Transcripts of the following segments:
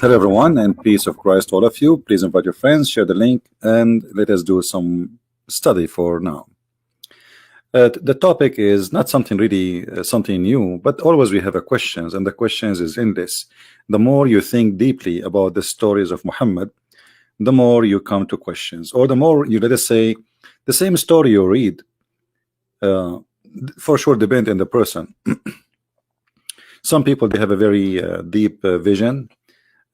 Hello, everyone, and peace of Christ to all of you. Please invite your friends, share the link, and let us do some study for now. The topic is not something really something new, but always we have a questions, and the questions is in this. The more you think deeply about the stories of Muhammad, the more you come to questions, or the more you, let us say, the same story you read, uh, for sure depend on the person. Some people, they have a very deep vision,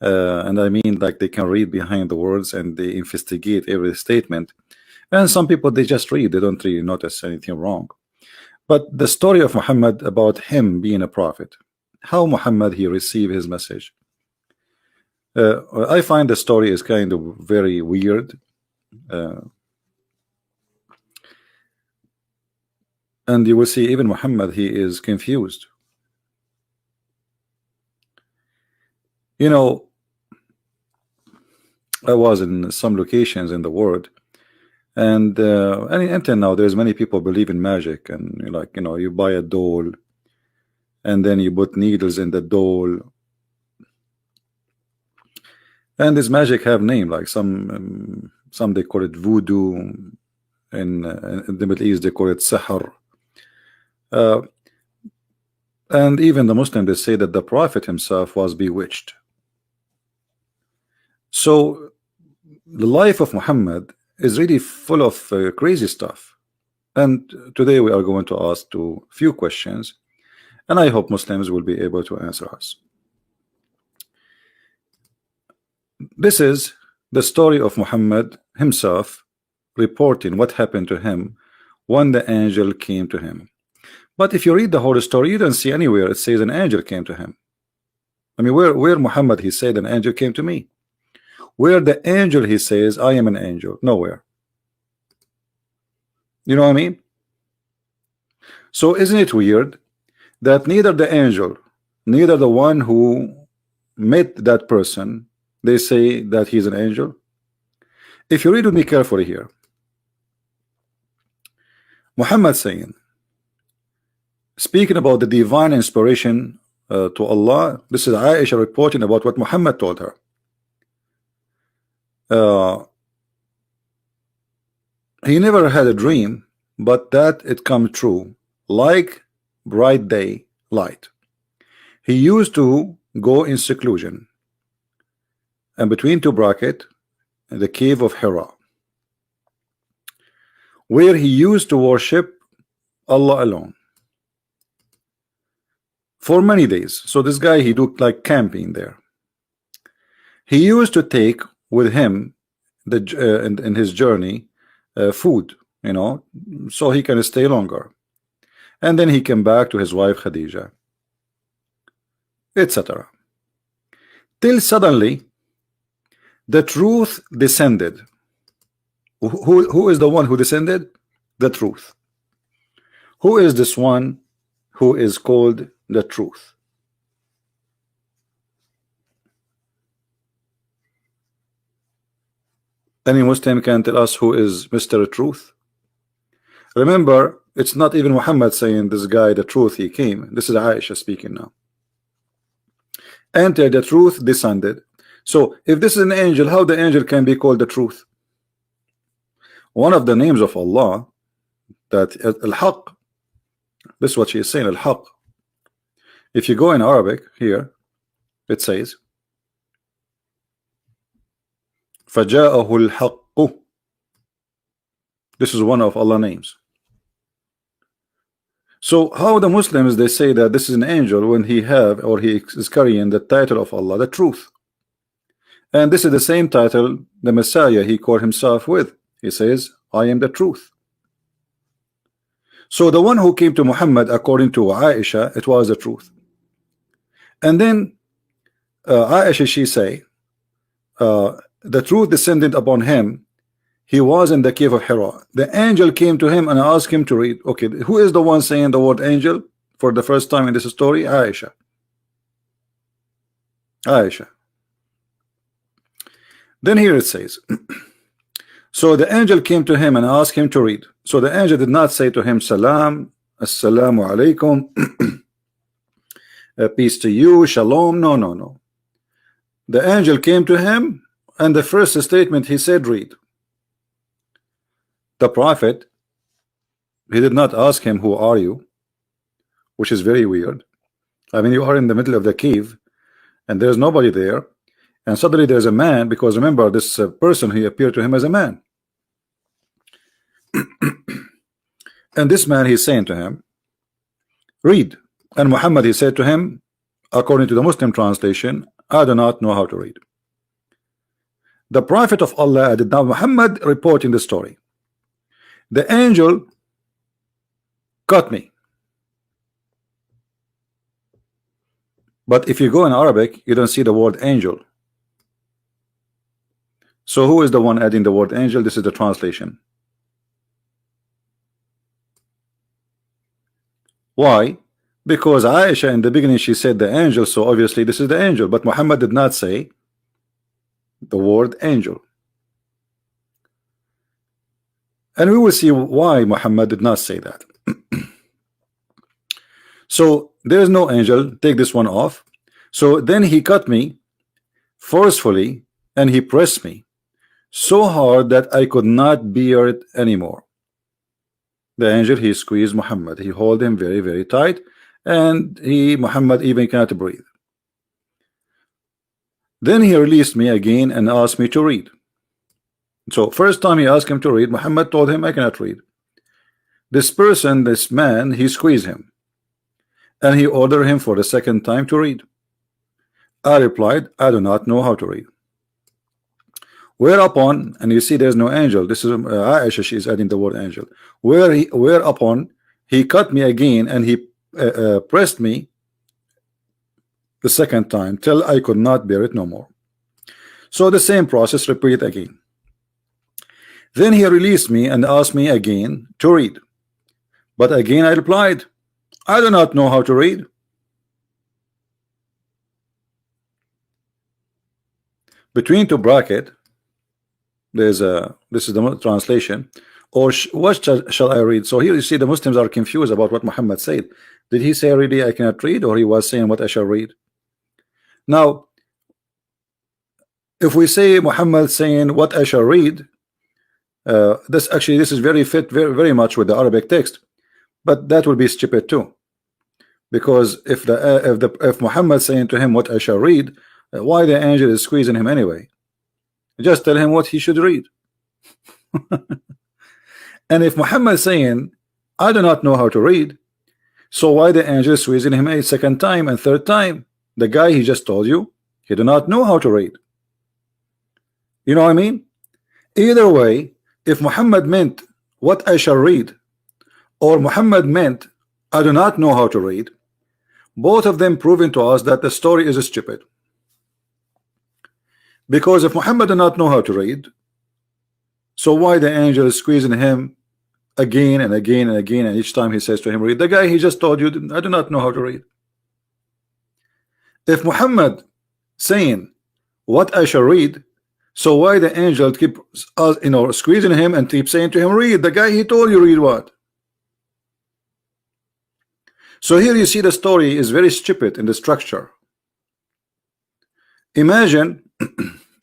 and I mean, like, they can read behind the words and they investigate every statement. And some people, they just read, they don't really notice anything wrong. But the story of Muhammad, about him being a prophet, how Muhammad he received his message, I find the story is kind of very weird, and you will see even Muhammad, he is confused. You know, I was in some locations in the world, and until now there's many people believe in magic, and like, you buy a doll and then you put needles in the doll, and this magic have name, like some they call it voodoo, in the Middle East they call it sihr, and even the Muslim, they say that the Prophet himself was bewitched. So the life of Muhammad is really full of crazy stuff, and today we are going to ask two few questions, and I hope Muslims will be able to answer us. This is the story of Muhammad himself reporting what happened to him when the angel came to him. But if you read the whole story, you don't see anywhere it says an angel came to him. I mean, where Muhammad he said an angel came to me? Where the angel he says I am an angel? Nowhere. You know what I mean? So isn't it weird that neither the angel, neither the one who met that person, they say that he's an angel? If you read with me carefully here, Muhammad saying, speaking about the divine inspiration to Allah. This is Aisha reporting about what Muhammad told her. He never had a dream, but that it come true like bright day light. He used to go in seclusion, and between two brackets, the cave of Hira, where he used to worship Allah alone for many days. So this guy, he looked like camping there. He used to take with him in his journey food, so he can stay longer, and then he came back to his wife Khadija, etc. Till suddenly the truth descended. Who is the one who descended? The truth. Who is this one who is called the truth? Any Muslim can tell us who is Mr. Truth? Remember, it's not even Muhammad saying this guy the truth he came. This is Aisha speaking now. Enter the truth descended. So if this is an angel, how the angel can be called the truth? One of the names of Allah, that Al-Haq, this is what she is saying, Al-Haq. If you go in Arabic here, it says فَجَاءَهُ الْحَقُّ. This is one of Allah's names. So how the Muslims, they say that this is an angel when he is carrying the title of Allah, the truth. And this is the same title the Messiah he called himself with. He says, I am the truth. So the one who came to Muhammad, according to Aisha, it was the truth. And then Aisha, she say, the truth descended upon him. He was in the cave of Hira. The angel came to him and asked him to read. Okay, who is the one saying the word angel for the first time in this story? Aisha. Aisha. Then here it says, so the angel came to him and asked him to read. So the angel did not say to him, Salam, Assalamu alaikum, peace to you, Shalom. No. The angel came to him, and the first statement he said, read. The prophet, he did not ask him, who are you? Which is very weird. I mean, you are in the middle of the cave and there's nobody there, and suddenly there's a man, because remember, this person, he appeared to him as a man. And this man, he's saying to him, read. And Muhammad, he said to him, according to the Muslim translation, I do not know how to read. The Prophet of Allah added, now Muhammad reporting the story, the angel caught me. But if you go in Arabic, you don't see the word angel. So who is the one adding the word angel? This is the translation. Why? Because Aisha in the beginning, she said the angel, so obviously this is the angel, but Muhammad did not say the word angel. And we will see why Muhammad did not say that. So there is no angel, take this one off. So then he cut me forcefully and he pressed me so hard that I could not bear it anymore. The angel, he squeezed Muhammad, he held him very, very tight, and Muhammad even cannot breathe. Then he released me again and asked me to read. So first time he asked him to read, Muhammad told him, I cannot read. This person, this man, he squeezed him and he ordered him for the second time to read. I replied, I do not know how to read. Whereupon, and you see there's no angel, this is Aisha, she is adding the word angel. Whereupon he cut me again and he pressed me the second time till I could not bear it no more. So the same process repeated again. Then he released me and asked me again to read. But again I replied, I do not know how to read. Between two brackets, there's a, this is the translation, or what shall I read? So here you see the Muslims are confused about what Muhammad said. Did he say really I cannot read, or he was saying what I shall read? Now, if we say Muhammad saying what I shall read, this is very fit very much with the Arabic text, but that will be stupid too, because if Muhammad saying to him what I shall read, why the angel is squeezing him anyway? Just tell him what he should read. And if Muhammad saying I do not know how to read, so why the angel is squeezing him a second time and third time? The guy he just told you he do not know how to read. You know what I mean? Either way, if Muhammad meant what I shall read, or Muhammad meant I do not know how to read, both of them proving to us that the story is stupid. Because if Muhammad did not know how to read, so why the angel is squeezing him again and again and again, and each time he says to him read? The guy he just told you I do not know how to read. If Muhammad saying what I shall read, so why the angel keep squeezing him and keep saying to him read? The guy he told you read what? So here you see the story is very stupid in the structure. Imagine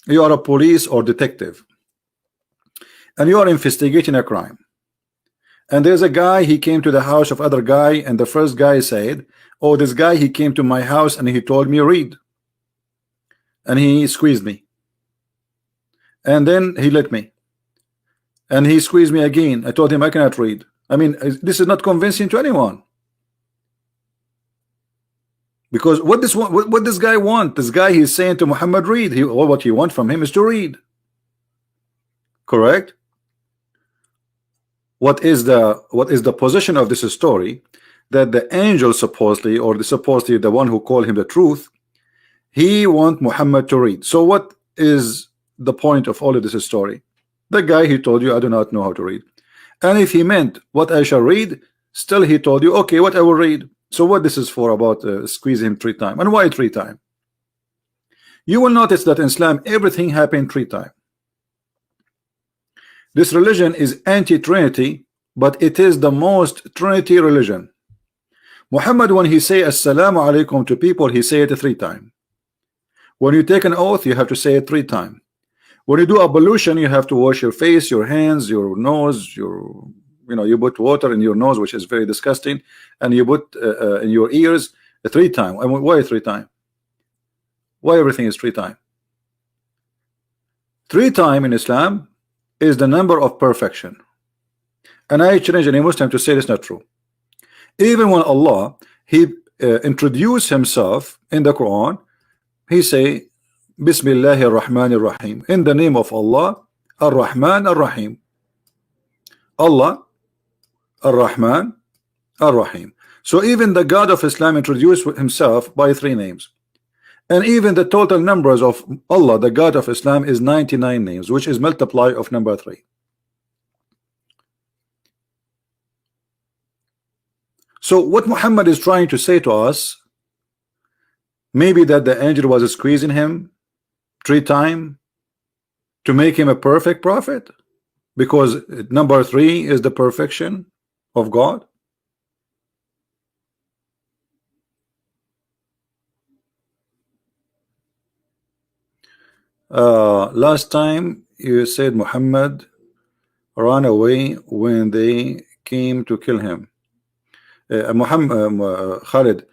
you are a police or detective and you are investigating a crime, and there's a guy, he came to the house of other guy, and the first guy said, oh, this guy, he came to my house and he told me read, and he squeezed me, and then he let me, and he squeezed me again. I told him I cannot read. I mean, this is not convincing to anyone. Because what this guy want? This guy, he's saying to Muhammad read. What he want from him is to read. Correct? What is the position of this story? That the angel supposedly, or supposedly the one who called him the truth, he want Muhammad to read. So what is the point of all of this story? The guy, he told you I do not know how to read. And if he meant what I shall read, still he told you okay, what I will read. So what this is for about squeezing him 3 times? And why 3 times? You will notice that in Islam everything happened 3 times. This religion is anti-Trinity, but it is the most Trinity religion. Muhammad, when he say assalamu alaikum to people, he say it 3 times. When you take an oath, you have to say it 3 times. When you do ablution, you have to wash your face, your hands, your nose, you put water in your nose, which is very disgusting, and you put in your ears 3 times. I mean, why 3 times? Why everything is 3 times? 3 times in Islam is the number of perfection. And I challenge any Muslim to say it's not true. Even when Allah introduced himself in the Quran, he say Bismillahir Rahmanir Rahim, in the name of Allah, Ar-Rahman Ar-Rahim. Allah, Ar-Rahman Ar-Rahim. So even the God of Islam introduced himself by 3 names. And even the total numbers of Allah, the God of Islam, is 99 names, which is multiply of number 3. So what Muhammad is trying to say to us, maybe that the angel was squeezing him 3 times to make him a perfect prophet, because number 3 is the perfection of God. Last time you said Muhammad ran away when they came to kill him. Khalid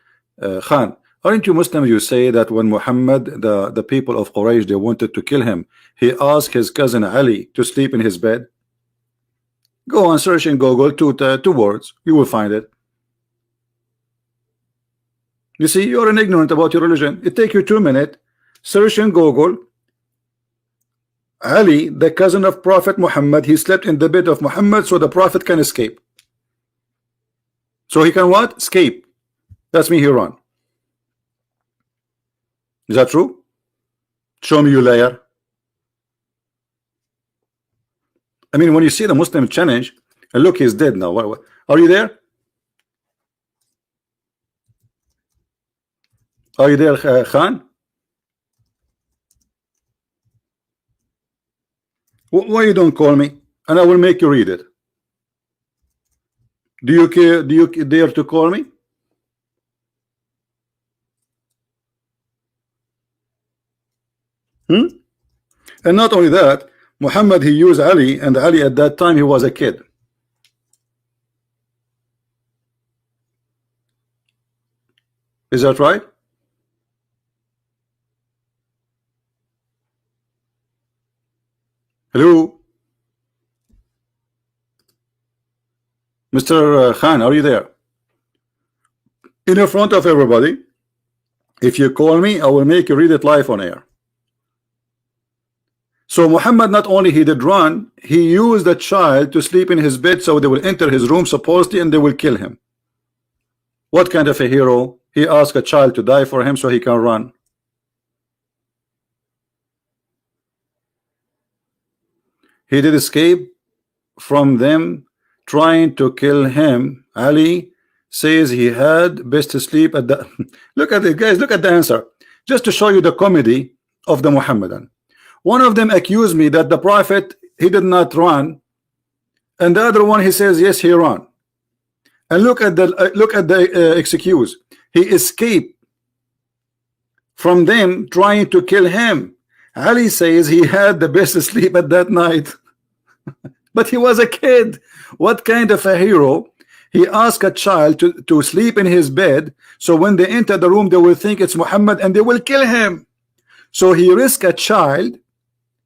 Khan, aren't you Muslim? You say that when Muhammad, the people of Quraysh, they wanted to kill him, he asked his cousin Ali to sleep in his bed. Go on, search in Google 2 words, you will find it. You see, you're an ignorant about your religion. It take you 2 minutes. Search in Google Ali, the cousin of Prophet Muhammad, he slept in the bed of Muhammad so the Prophet can escape. So he can what? Escape. That's me, he run. Is that true? Show me, you liar. I mean, when you see the Muslim challenge, and look, he's dead now. What? Are you there? Are you there, Khan? Why you don't call me? And I will make you read it. Do you care? Do you dare to call me? And not only that, Muhammad, he used Ali, and Ali at that time he was a kid. Is that right? Hello, Mr. Khan, are you there? In front of everybody, if you call me, I will make you read it live on air. So Muhammad, not only he did run, he used a child to sleep in his bed so they will enter his room supposedly and they will kill him. What kind of a hero? He asked a child to die for him so he can run. He did escape from them trying to kill him. Ali says he had best to sleep at the look at it, guys, look at the answer, just to show you the comedy of the Muhammadan. One of them accused me that the Prophet, he did not run, and the other one, he says yes, he ran. And look at the excuse. He escaped from them trying to kill him. Ali says he had the best sleep at that night. But he was a kid. What kind of a hero? He asked a child to sleep in his bed so when they enter the room they will think it's Muhammad and they will kill him. So he risked a child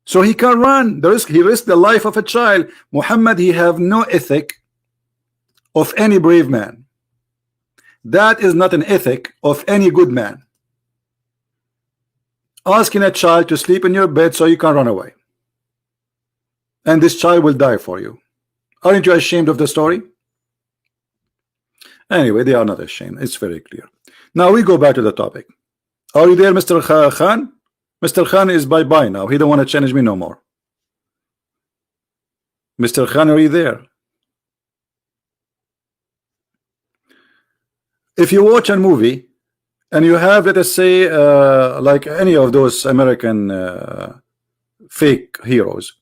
so he can run. He risked the life of a child. Muhammad, he have no ethic of any brave man. That is not an ethic of any good man. Asking a child to sleep in your bed so you can run away, and this child will die for you. Aren't you ashamed of the story? Anyway, they are not ashamed. It's very clear. Now we go back to the topic. Are you there, Mr. Khan? Mr. Khan is bye-bye now. He don't want to challenge me no more. Mr. Khan, are you there? If you watch a movie and you have, let us say, like any of those American fake heroes,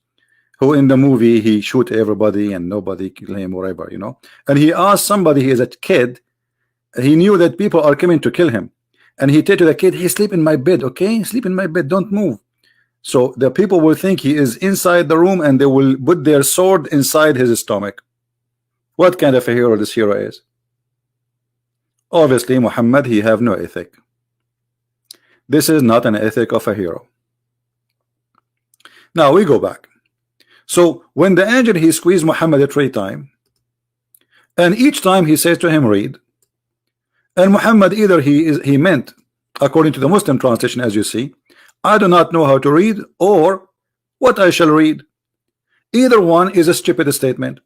who in the movie he shoot everybody and nobody kill him, whatever, you know, and he asked somebody, he is a kid, he knew that people are coming to kill him, and he said to the kid, "Hey, sleep in my bed, okay? Sleep in my bed, don't move." So the people will think he is inside the room, and they will put their sword inside his stomach. What kind of a hero this hero is? Obviously, Muhammad, he have no ethic. This is not an ethic of a hero. Now we go back. So when the angel, he squeezed Muhammad 3 times, and each time he says to him, read. And Muhammad, either he meant, according to the Muslim translation, as you see, I do not know how to read, or what I shall read. Either one is a stupid statement.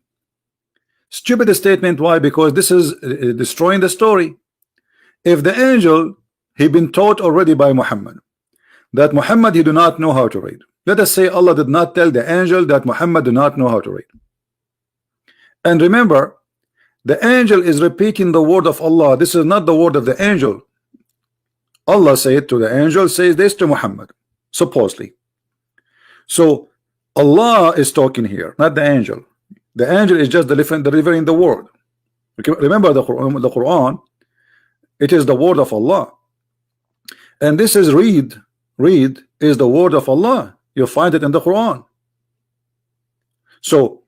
Stupid statement, why? Because this is destroying the story. If the angel, he been taught already by Muhammad that Muhammad, he do not know how to read. Let us say Allah did not tell the angel that Muhammad do not know how to read. And remember, the angel is repeating the word of Allah. This is not the word of the angel. Allah said to the angel, says this to Muhammad, supposedly. So Allah is talking here, not the angel. The angel is just delivering the word. Remember the Quran, it is the word of Allah. And this is read is the word of Allah. You find it in the Quran. So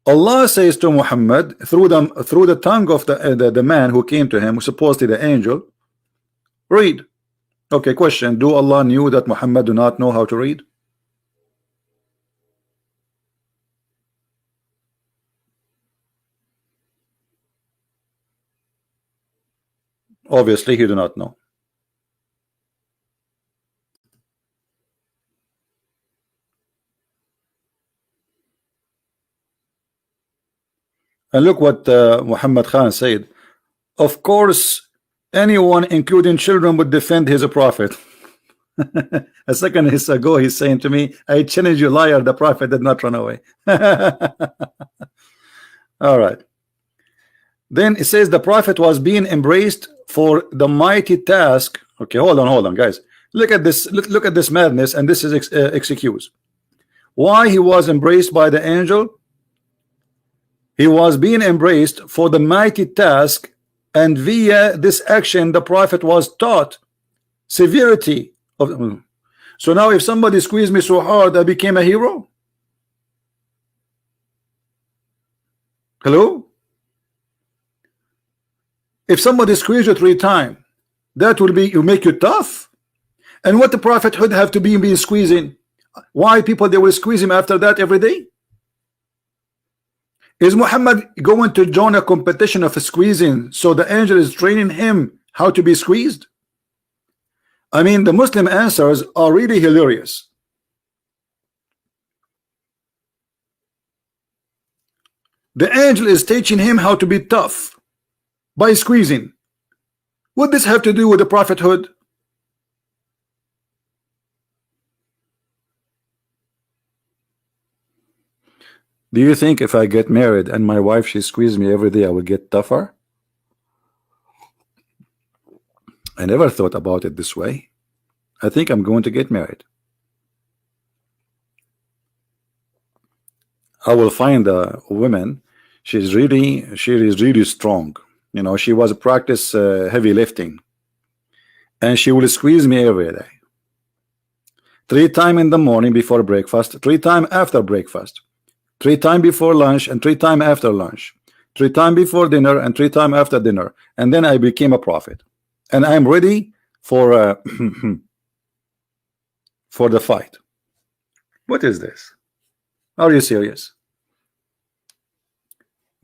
Allah says to Muhammad through the tongue of the man who came to him, supposedly the angel, read. Okay, question: do Allah knew that Muhammad do not know how to read? Obviously, he do not know. And look what Muhammad Khan said. Of course, anyone, including children, would defend his prophet. A second ago, he's saying to me, I challenge you, liar, the prophet did not run away. All right. Then it says the prophet was being embraced for the mighty task. Okay, hold on, guys. Look at this. Look at this madness, and this is excuse. Why he was embraced by the angel? He was being embraced for the mighty task, and via this action, the prophet was taught severity of. So now, if somebody squeezed me so hard, I became a hero. Hello? If somebody squeezed you 3 times, that will make you tough. And what the prophet would have to be squeezing? Why people they will squeeze him after that every day? Is Muhammad going to join a competition of squeezing, so the angel is training him how to be squeezed? I mean, the Muslim answers are really hilarious. The angel is teaching him how to be tough by squeezing. What does this have to do with the prophethood? Do you think if I get married and my wife, she squeezes me every day, I will get tougher? I never thought about it this way. I think I'm going to get married. I will find a woman, she is really strong. You know, she was practice heavy lifting, and she will squeeze me every day. 3 times in the morning before breakfast, 3 times after breakfast, 3 times before lunch, and 3 times after lunch, 3 times before dinner, and 3 times after dinner. And then I became a prophet, and I'm ready for for the fight. What is this? Are you serious?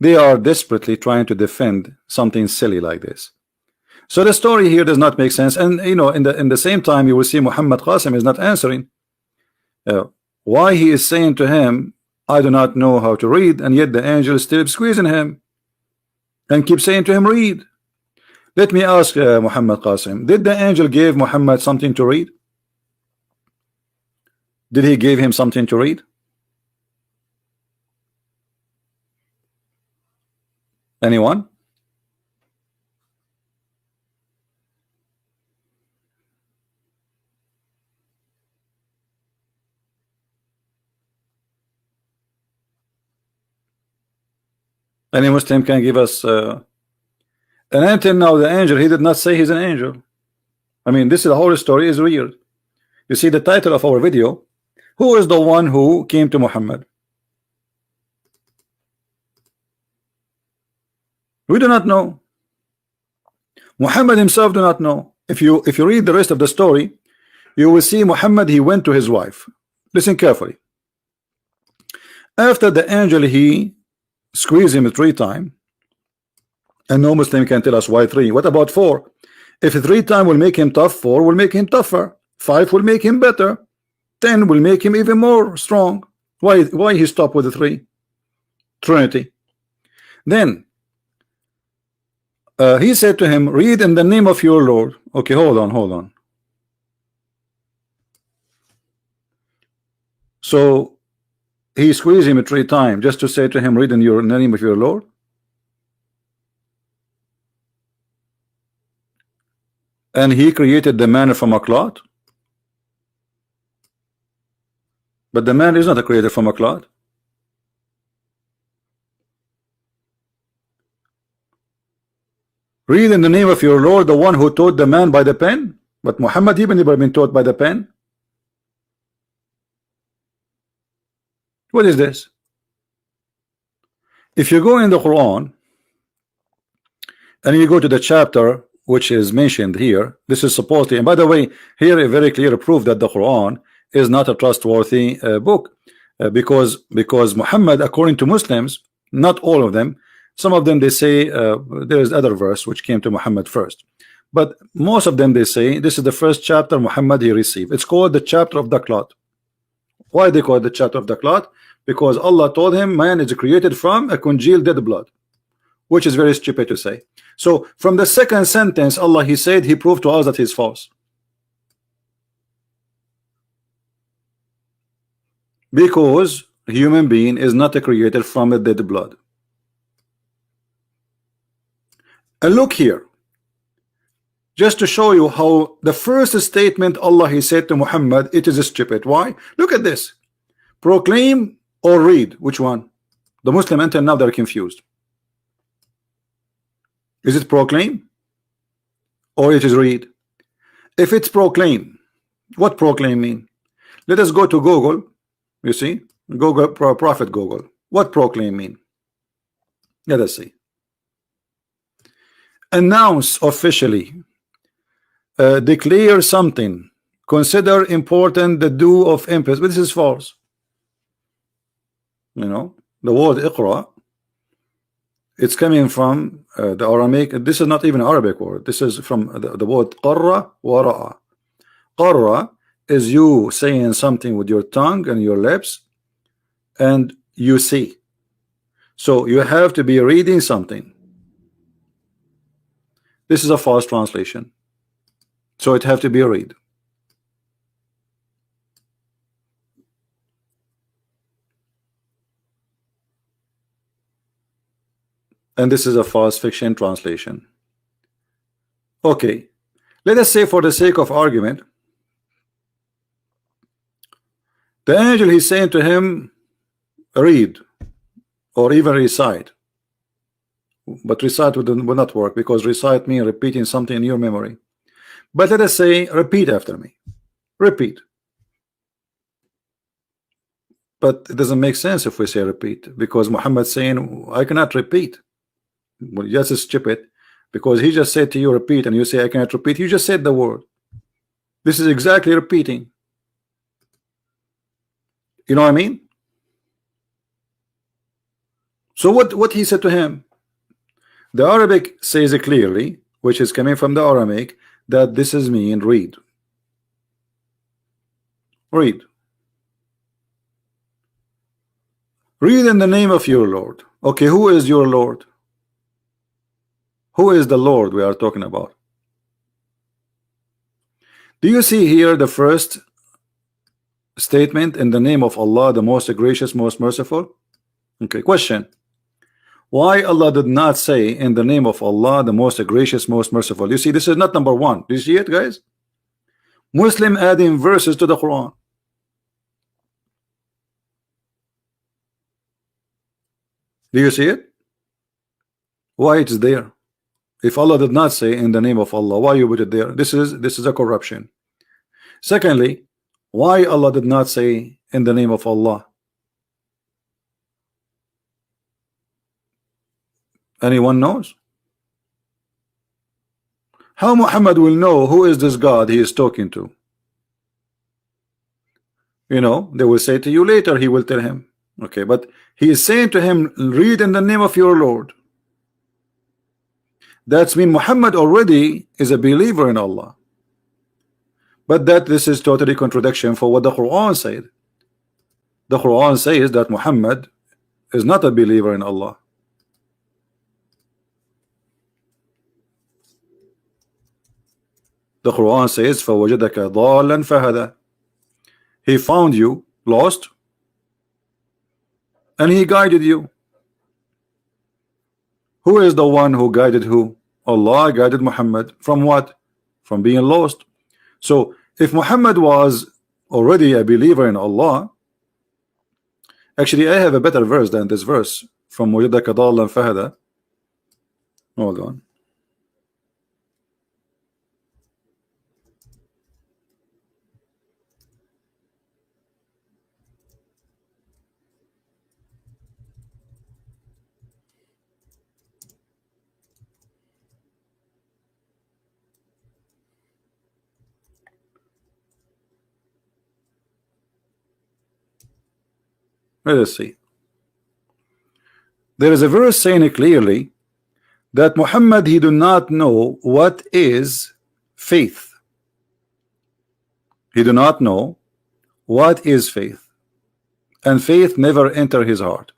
They are desperately trying to defend something silly like this. So the story here does not make sense. And you know, in the same time, you will see Muhammad Qasim is not answering why he is saying to him, I do not know how to read, and yet the angel is still squeezing him and keep saying to him, read. Let me ask Muhammad Qasim, did the angel give Muhammad something to read? Did he give him something to read? Anyone? Any Muslim can give us and until now the angel, he did not say he's an angel. I mean, this is the whole story is real. You see the title of our video. Who is the one who came to Muhammad? We do not know. Muhammad himself do not know. If you read the rest of the story, you will see Muhammad, he went to his wife. Listen carefully. After the angel, he squeezed him 3 times, and no Muslim can tell us why 3. What about 4? If 3 times will make him tough, 4 will make him tougher, 5 will make him better, 10 will make him even more strong. Why he stopped with the 3? Trinity. Then he said to him, read in the name of your Lord. Okay, hold on. So he squeezed him 3 times just to say to him, read in the name of your Lord. And he created the man from a clot. But the man is not a creator from a clot. Read in the name of your Lord, the one who taught the man by the pen. But Muhammad even never been taught by the pen. What is this? If you go in the Quran and you go to the chapter which is mentioned here, this is supposedly, and by the way, here a very clear proof that the Quran is not a trustworthy book, because Muhammad, according to Muslims, not all of them, some of them they say there is other verse which came to Muhammad first, but most of them they say this is the first chapter Muhammad he received. It's called the chapter of the clot. Why they call it the chapter of the clot? Because Allah told him man is created from a congealed dead blood, which is very stupid to say. So from the second sentence, Allah he said he proved to us that he's false, because a human being is not created from a dead blood. And look here, just to show you how the first statement Allah he said to Muhammad, it is stupid. Why? Look at this. Proclaim or read. Which one? The Muslim until now they're confused. Is it proclaim or it is read? If it's proclaim, what proclaim mean? Let us go to Google. You see, Google, Prophet Google. What proclaim mean? Let us see. Announce officially, declare something, consider important the due of emphasis. But this is false. You know, the word Iqra, it's coming from the Aramaic. This is not even an Arabic word. This is from the word qarra wa ra'a. Qarra is you saying something with your tongue and your lips, and you see. So you have to be reading something. This is a false translation, so it have to be read. And this is a false fiction translation. Okay, let us say for the sake of argument, the angel he's saying to him, read or even recite. But recite will not work, because recite means repeating something in your memory. But let us say repeat after me. Repeat. But it doesn't make sense if we say repeat, because Muhammad saying I cannot repeat. Well, yes, stupid, because he just said to you repeat, and you say I cannot repeat. You just said the word. This is exactly repeating. You know what I mean? So what he said to him? The Arabic says it clearly, which is coming from the Aramaic, that this is mean read. Read. Read in the name of your Lord. Okay, who is your Lord? Who is the Lord we are talking about? Do you see here the first statement, in the name of Allah, the most gracious, most merciful? Okay, question. Why Allah did not say in the name of Allah, the most gracious, most merciful? You see, this is not number one. Do you see it, guys? Muslim adding verses to the Quran. Do you see it? Why it's there? If Allah did not say in the name of Allah, why you put it there? This is a corruption. Secondly, why Allah did not say in the name of Allah? Anyone knows? How Muhammad will know who is this God he is talking to? You know, they will say to you later, he will tell him. Okay, but he is saying to him, read in the name of your Lord. That's mean Muhammad already is a believer in Allah. But this is totally contradiction for what the Quran said. The Quran says that Muhammad is not a believer in Allah. The Quran says فَوَجَدَكَ ضَالًا فَهَدَى. He found you lost and he guided you. Who is the one who guided who? Allah guided Muhammad from what? From being lost. So if Muhammad was already a believer in Allah, actually I have a better verse than this verse from وَجَدَكَ ضَالًا فَهَدَى. Hold on. Let us see. There is a verse saying clearly that Muhammad, he do not know what is faith. He do not know what is faith, and faith never enter his heart.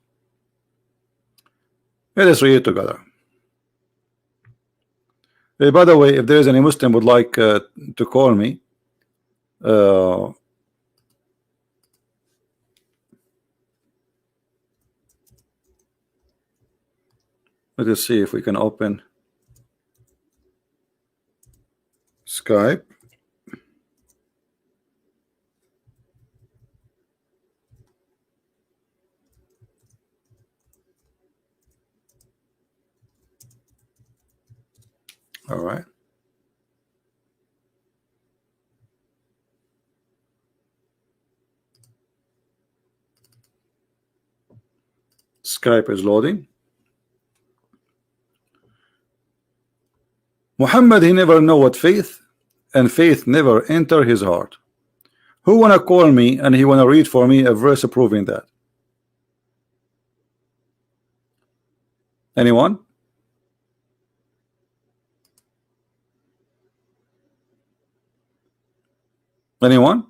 Let us read it together. Hey, by the way, if there is any Muslim would like to call me, let us see if we can open Skype. All right. Skype is loading. Muhammad, he never know what faith, and faith never enter his heart. Who wanna call me and he wanna read for me a verse proving that? Anyone? Anyone?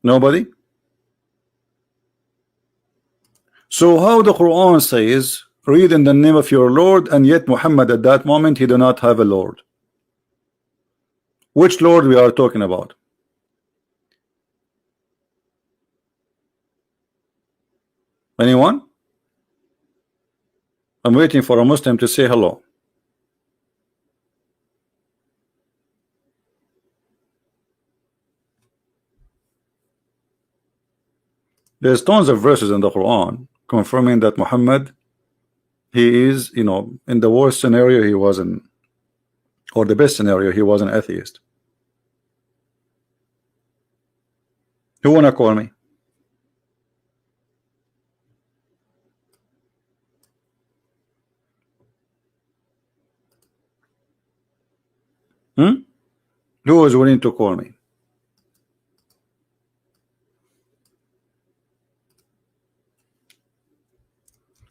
Nobody? So how the Quran says, read in the name of your Lord, and yet Muhammad at that moment he do not have a Lord? Which Lord we are talking about? Anyone? I'm waiting for a Muslim to say hello. There's tons of verses in the Quran confirming that Muhammad, he is, you know, in the worst scenario he was in, or the best scenario he was an atheist. Who wanna call me? Who is willing to call me?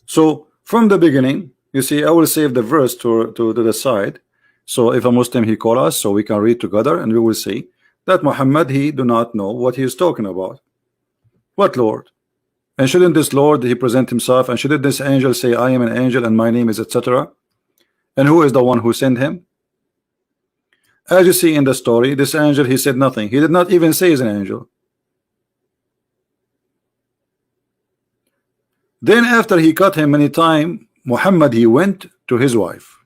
So from the beginning, you see, I will save the verse to the side. So if a Muslim he call us, so we can read together, and we will see that Muhammad, he do not know what he is talking about. What Lord? And shouldn't this Lord he present himself, and shouldn't this angel say, I am an angel and my name is etc.? And who is the one who sent him? As you see in the story, this angel, he said nothing. He did not even say he's an angel. Then after he cut him many times, Muhammad, he went to his wife.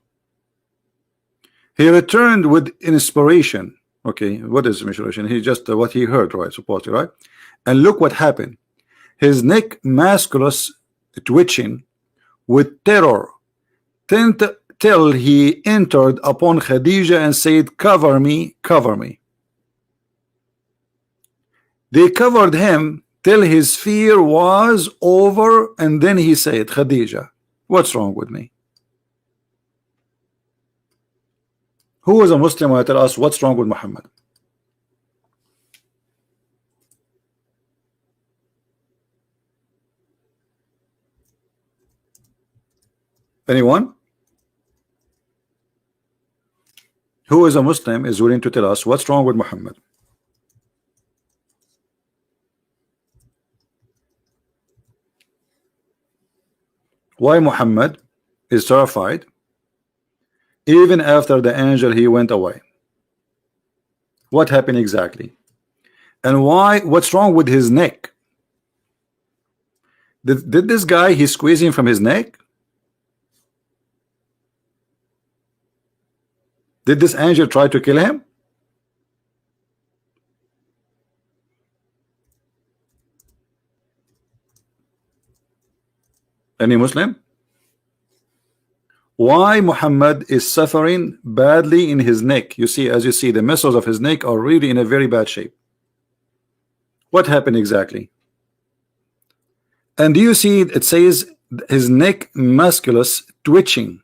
He returned with inspiration. Okay, what is inspiration? He just what he heard, right? Supposedly, right? And look what happened. his neck musculus twitching with terror till he entered upon Khadija and said, cover me, cover me. They covered him till his fear was over, and then he said, Khadija, what's wrong with me? Who is a Muslim who tell us what's wrong with Muhammad? Anyone? Who is a Muslim is willing to tell us what's wrong with Muhammad? Why Muhammad is terrified even after the angel he went away? What happened exactly? And why? What's wrong with his neck? Did this guy he's squeezing from his neck? Did this angel try to kill him? Any Muslim? Why Muhammad is suffering badly in his neck? You see, as you see, the muscles of his neck are really in a very bad shape. What happened exactly? And do you see it says his neck musculus twitching?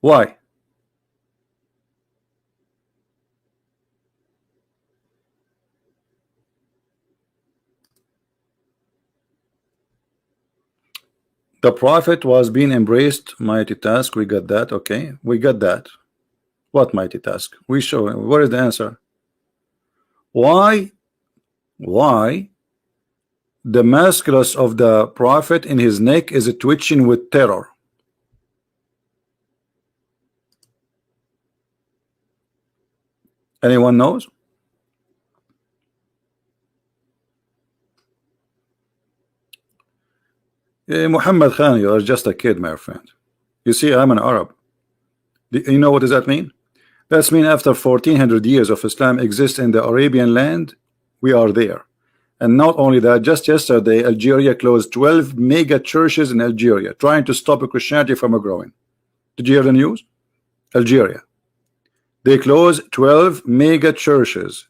Why? The Prophet was being embraced. Mighty task. We got that. Okay, we got that. What mighty task? We show. What is the answer? Why the musculus of the Prophet in his neck is twitching with terror? Anyone knows? Muhammad Khan, you are just a kid, my friend. You see, I'm an Arab. You know what does that mean? That's mean after 1400 years of Islam exists in the Arabian land, we are there. And not only that, just yesterday Algeria closed 12 mega churches in Algeria, trying to stop Christianity from growing. Did you hear the news? Algeria, they closed 12 mega churches.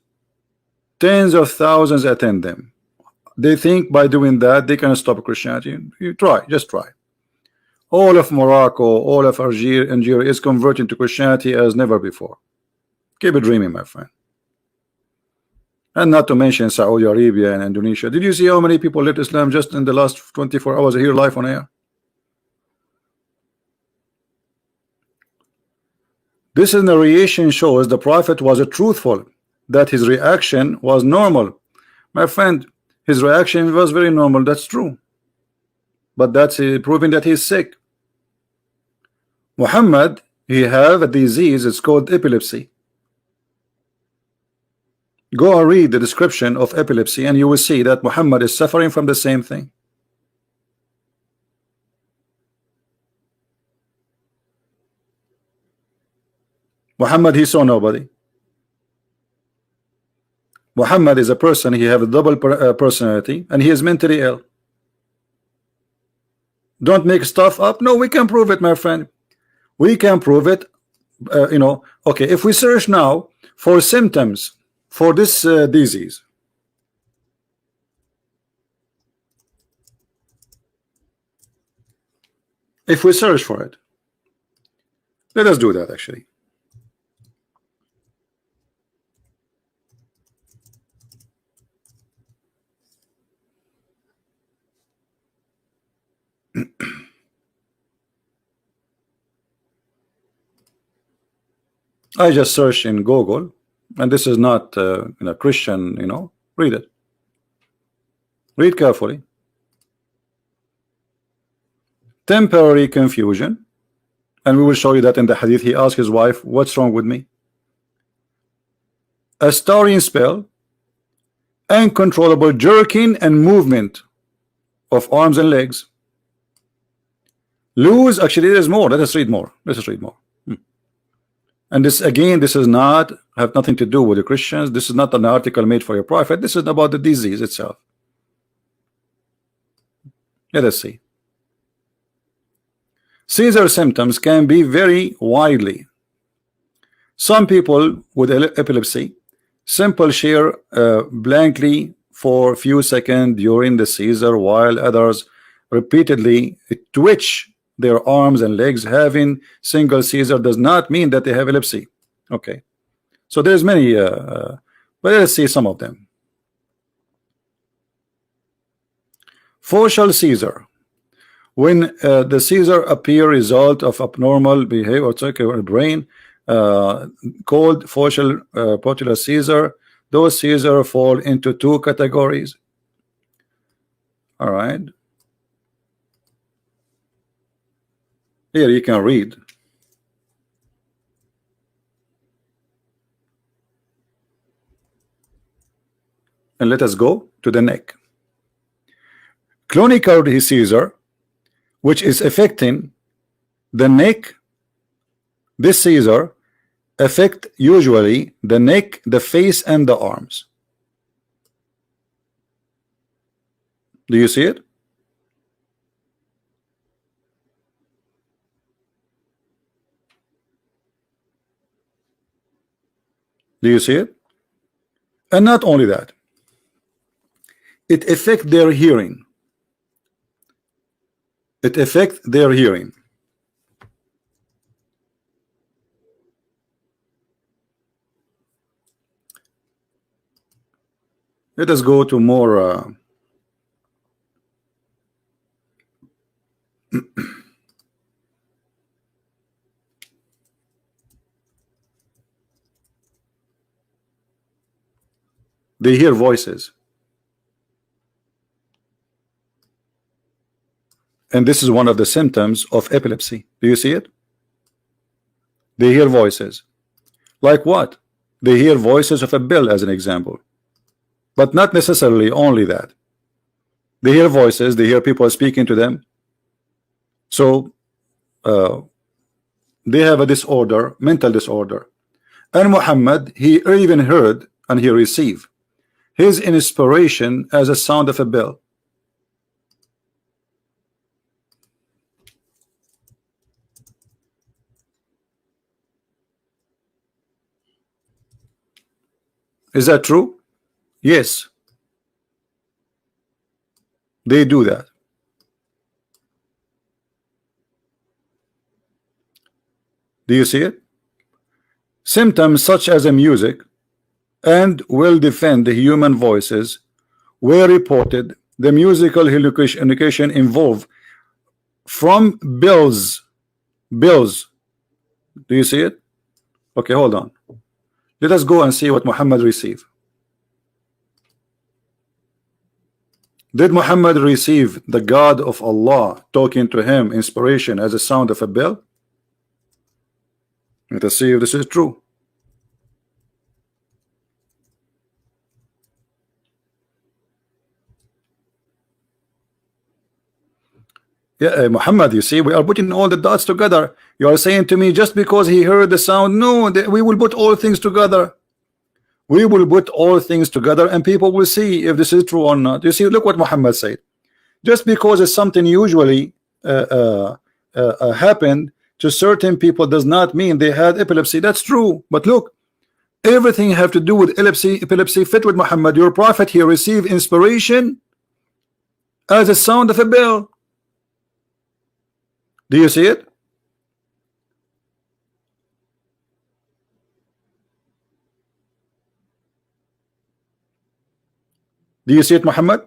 Tens of thousands attend them. They think by doing that they can stop Christianity. You try, just try. All of Morocco, all of Algeria is converting to Christianity as never before. Keep it dreaming, my friend. And not to mention Saudi Arabia and Indonesia. Did you see how many people left Islam just in the last 24 hours here live on air? This narration shows the Prophet was truthful, that his reaction was normal. My friend, his reaction was very normal. That's true. But that's proving that he's sick. Muhammad, he have a disease. It's called epilepsy. Go and read the description of epilepsy and you will see that Muhammad is suffering from the same thing. Muhammad, he saw nobody. Muhammad is a person, he have a double personality, and he is mentally ill. Don't make stuff up. No, we can prove it, my friend. We can prove it. You know, okay, if we search now for symptoms for this disease, if we search for it, let us do that actually. I just searched in Google, and this is not Christian, read it. Read carefully. Temporary confusion, and we will show you that in the hadith. He asked his wife, what's wrong with me? A starring spell, uncontrollable jerking and movement of arms and legs. Lose, actually there's more. Let us read more. Let us read more. And this again, this is not have nothing to do with the Christians. This is not an article made for your prophet. This is about the disease itself. Let us see. Seizure symptoms can be very widely. Some people with epilepsy simple share blankly for a few seconds during the seizure, while others repeatedly twitch their arms and legs. Having single seizure does not mean that they have epilepsy. Okay, so there's many, but let's see some of them. Focal seizure. When the seizure appear result of abnormal behavior in the brain, called focal postular seizure. Those seizures fall into two categories. All right. Here you can read. And let us go to the neck. Clonic seizure, which is affecting the neck. This seizure affect usually the neck, the face, and the arms. Do you see it? Do you see it? And not only that, it affects their hearing. It affects their hearing. Let us go to more they hear voices, and this is one of the symptoms of epilepsy. Do you see it? They hear voices. Like what? They hear voices of a bell, as an example, but not necessarily only that. They hear voices, they hear people speaking to them. So they have a disorder, mental disorder. And Muhammad, he even heard and he received his inspiration as a sound of a bell. Is that true? Yes. They do that. Do you see it? Symptoms such as a music and will defend the human voices were reported. The musical hallucination involved from bells. Do you see it? Okay, hold on. Let us go and see what Muhammad received. Did Muhammad receive the God of Allah talking to him inspiration as a sound of a bell? Let us see if this is true. Yeah, Muhammad, you see, we are putting all the dots together. You are saying to me just because he heard the sound, no, we will put all things together. We will put all things together and people will see if this is true or not. You see, look what Muhammad said. Just because it's something usually happened to certain people does not mean they had epilepsy. That's true. But look, everything have to do with epilepsy fit with Muhammad. Your prophet, he received inspiration as a sound of a bell. Do you see it? Do you see it, Muhammad?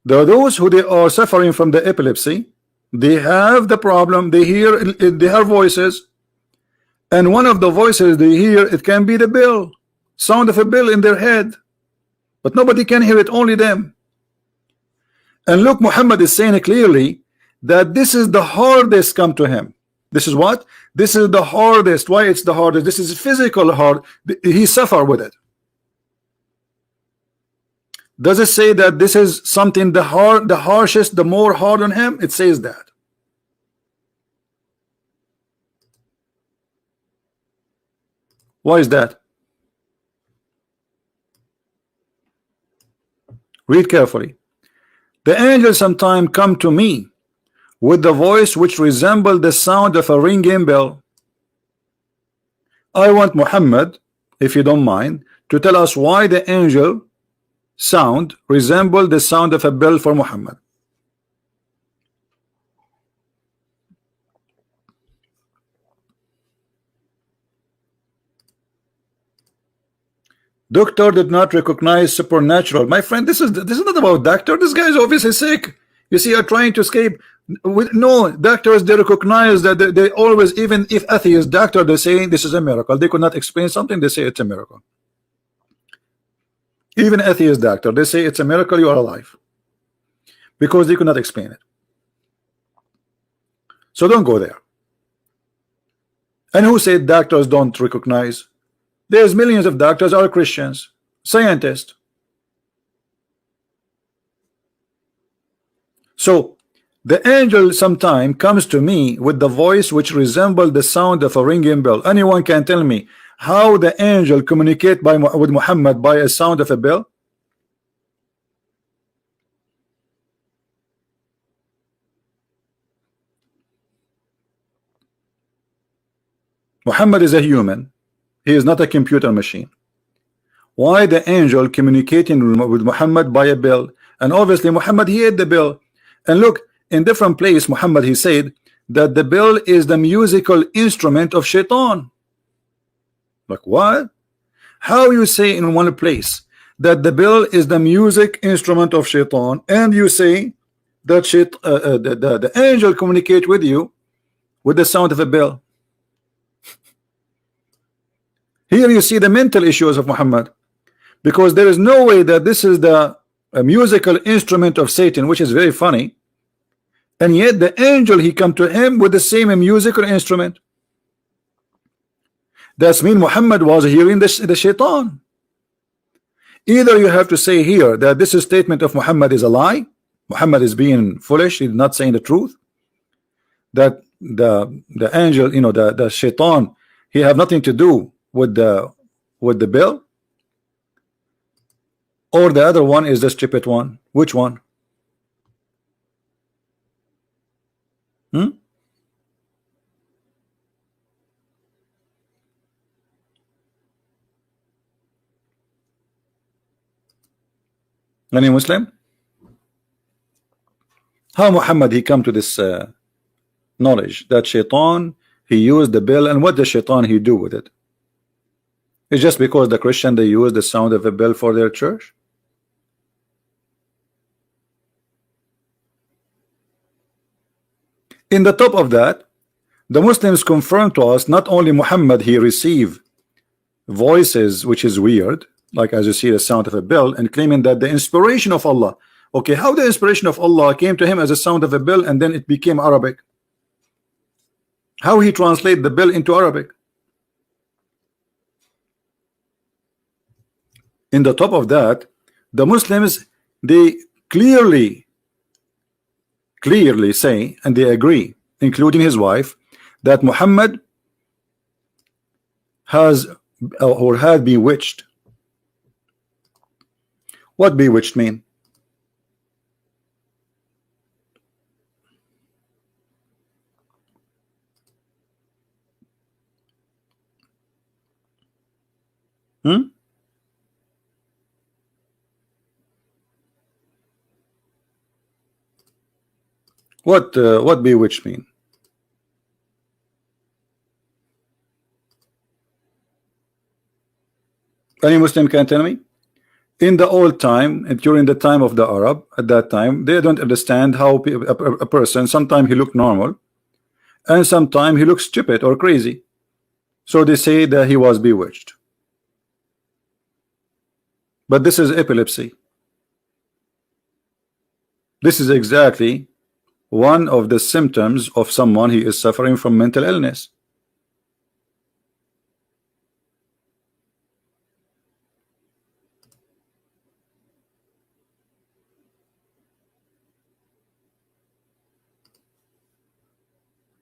There are those who they are suffering from the epilepsy. They have the problem. They hear voices, and one of the voices they hear, it can be the bell, sound of a bell in their head, but nobody can hear it, only them. And look, Muhammad is saying clearly that this is the hardest come to him. This is what? This is the hardest. Why it's the hardest? This is physical hard. He suffer with it. Does it say that this is something the harshest, the more hard on him? It says that. Why is that? Read carefully. The angels sometimes come to me with the voice which resemble the sound of a ringing bell. I want Muhammad, if you don't mind, to tell us why the angel sound resemble the sound of a bell for Muhammad. Doctor did not recognize supernatural. My friend, this is not about doctor. This guy is obviously sick. You see, you're trying to escape. No, doctors, they recognize that they always, even if atheist doctor, they say this is a miracle. They could not explain something, they say it's a miracle. Even atheist doctor, they say it's a miracle you are alive, because they could not explain it. So don't go there. And who said doctors don't recognize? There's millions of doctors are Christians, scientists. So the angel sometime comes to me with the voice which resembles the sound of a ringing bell. Anyone can tell me how the angel communicate with Muhammad by a sound of a bell? Muhammad is a human. He is not a computer machine. Why the angel communicating with Muhammad by a bell? And obviously Muhammad he ate the bell. And look, in different place Muhammad he said that the bell is the musical instrument of shaitan. Like what? How you say in one place that the bell is the music instrument of shaitan, and you say that the angel communicate with you with the sound of a bell? Here you see the mental issues of Muhammad, because there is no way that this is the musical instrument of Satan, which is very funny, and yet the angel he come to him with the same musical instrument. That's mean Muhammad was hearing the shaitan. Either you have to say here that this statement of Muhammad is a lie, Muhammad is being foolish, he's not saying the truth, that the angel, you know, the shaitan, he have nothing to do with the bell, or the other one is the stupid one. Which one? Any Muslim? How Muhammad he come to this knowledge that shaitan he used the bell, and what the shaitan he do with it? It's just because the Christian they use the sound of a bell for their church? In the top of that, the Muslims confirm to us not only Muhammad he received voices which is weird, like as you see the sound of a bell, and claiming that the inspiration of Allah. Okay, how the inspiration of Allah came to him as a sound of a bell and then it became Arabic? How he translate the bell into Arabic? In the top of that, the Muslims they clearly say, and they agree, including his wife, that Muhammad has or had bewitched. What bewitched mean? What bewitched mean? Any Muslim can tell me? In the old time, and during the time of the Arab, at that time, they don't understand how a person, sometimes he look normal, and sometimes he looks stupid or crazy. So they say that he was bewitched. But this is epilepsy. This is exactly one of the symptoms of someone he is suffering from mental illness.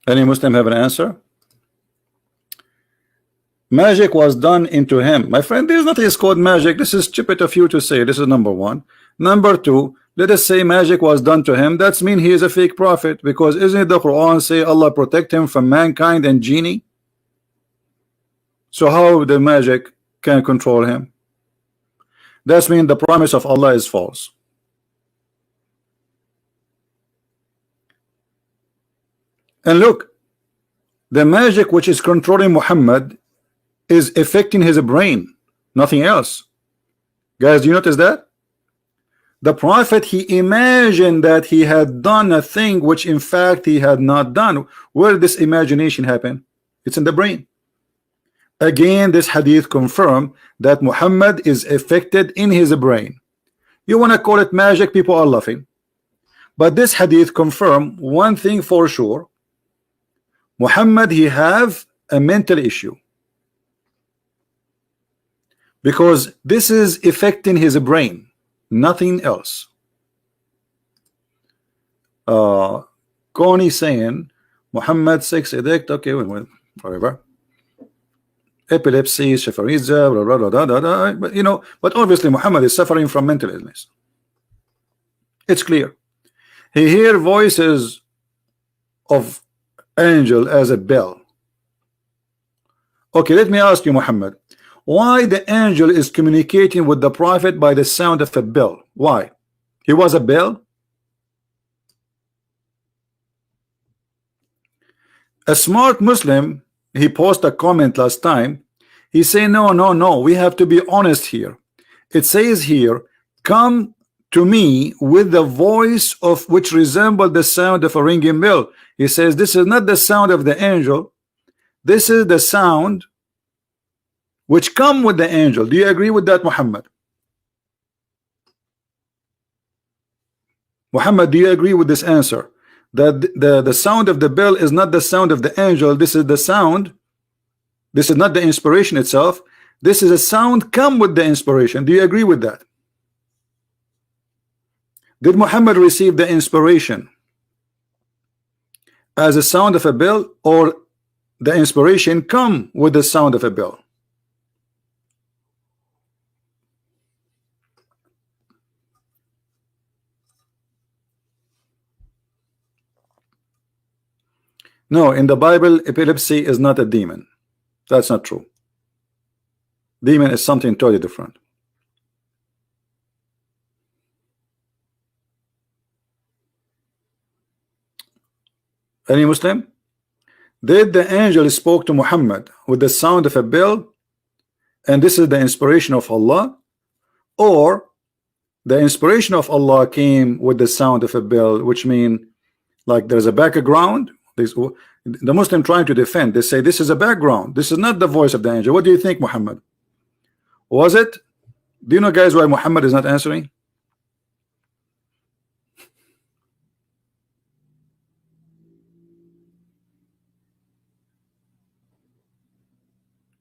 Any Muslim have an answer? magic was done into him. My friend, there's nothing is called magic. This is stupid of you to say. This is number one. Number two, let us say magic was done to him. That's mean he is a fake prophet, because isn't it the Quran say Allah protect him from mankind and genie? So how the magic can control him? That's mean the promise of Allah is false. And look, the magic which is controlling Muhammad is affecting his brain, nothing else. Guys, do you notice that? The prophet, he imagined that he had done a thing which in fact he had not done. Where did this imagination happen? It's in the brain. Again, this hadith confirm that Muhammad is affected in his brain. You want to call it magic, people are laughing. But this hadith confirm one thing for sure. Muhammad, he have a mental issue, because this is affecting his brain, nothing else. Connie saying Muhammad sex addict. Okay, whatever. Epilepsy, Shafariza, blah, blah, blah, blah, blah, but you know, but obviously Muhammad is suffering from mental illness. It's clear. He hear voices of angel as a bell. Okay, let me ask you, Muhammad, why the angel is communicating with the prophet by the sound of a bell? Why? He was a bell? A smart Muslim, he posted a comment last time. He say no, we have to be honest here. It says here, come to me with the voice of which resembled the sound of a ringing bell. He says this is not the sound of the angel, this is the sound which come with the angel. Do you agree with that, Muhammad? Muhammad, do you agree with this answer? That the sound of the bell is not the sound of the angel, this is the sound, this is not the inspiration itself, this is a sound come with the inspiration. Do you agree with that? Did Muhammad receive the inspiration as a sound of a bell, or the inspiration come with the sound of a bell? No, in the Bible, epilepsy is not a demon. That's not true. Demon is something totally different. Any Muslim? Did the angel spoke to Muhammad with the sound of a bell, and this is the inspiration of Allah, or the inspiration of Allah came with the sound of a bell, which mean like there's a background? The Muslim trying to defend, they say this is a background, this is not the voice of the angel. What do you think, Muhammad? Was it? Do you know, guys, why Muhammad is not answering?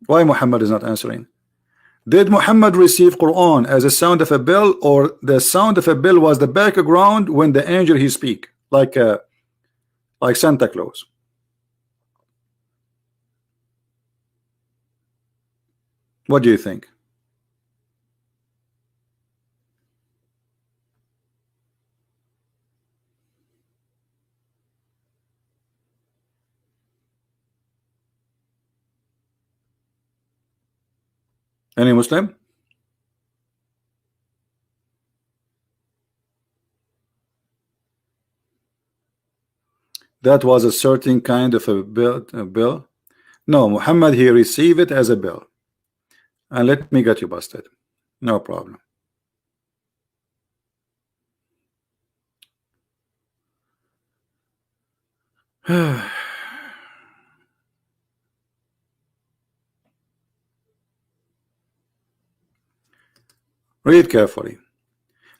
Why Muhammad is not answering? Did Muhammad receive Quran as a sound of a bell, or the sound of a bell was the background when the angel he speak, like Santa Claus? What do you think? Any Muslim? That was a certain kind of a bill. No, Muhammad, he received it as a bill. And let me get you busted. No problem. Read carefully.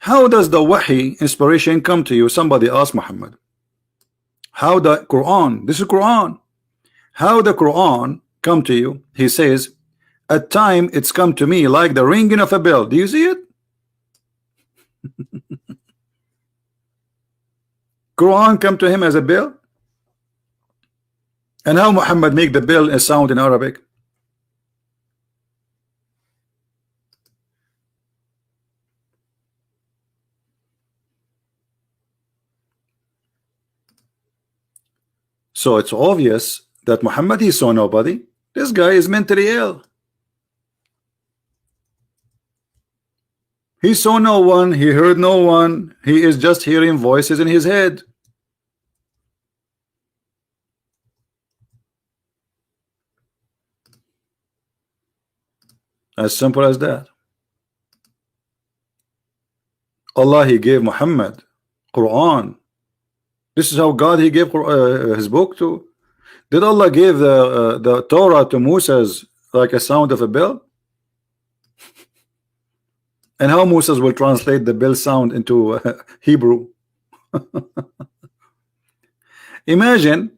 How does the wahi inspiration come to you? Somebody asked Muhammad. How the Quran, this is Quran, how the Quran come to you? He says, at time it's come to me like the ringing of a bell. Do you see it? Quran come to him as a bell. And how Muhammad make the bell a sound in Arabic? So it's obvious that Muhammad, he saw nobody. This guy is mentally ill. He saw no one, he heard no one, he is just hearing voices in his head. As simple as that. Allah, he gave Muhammad Quran. This is how God, he gave his book to. Did Allah give the Torah to Moses like a sound of a bell? And how Moses will translate the bell sound into Hebrew? Imagine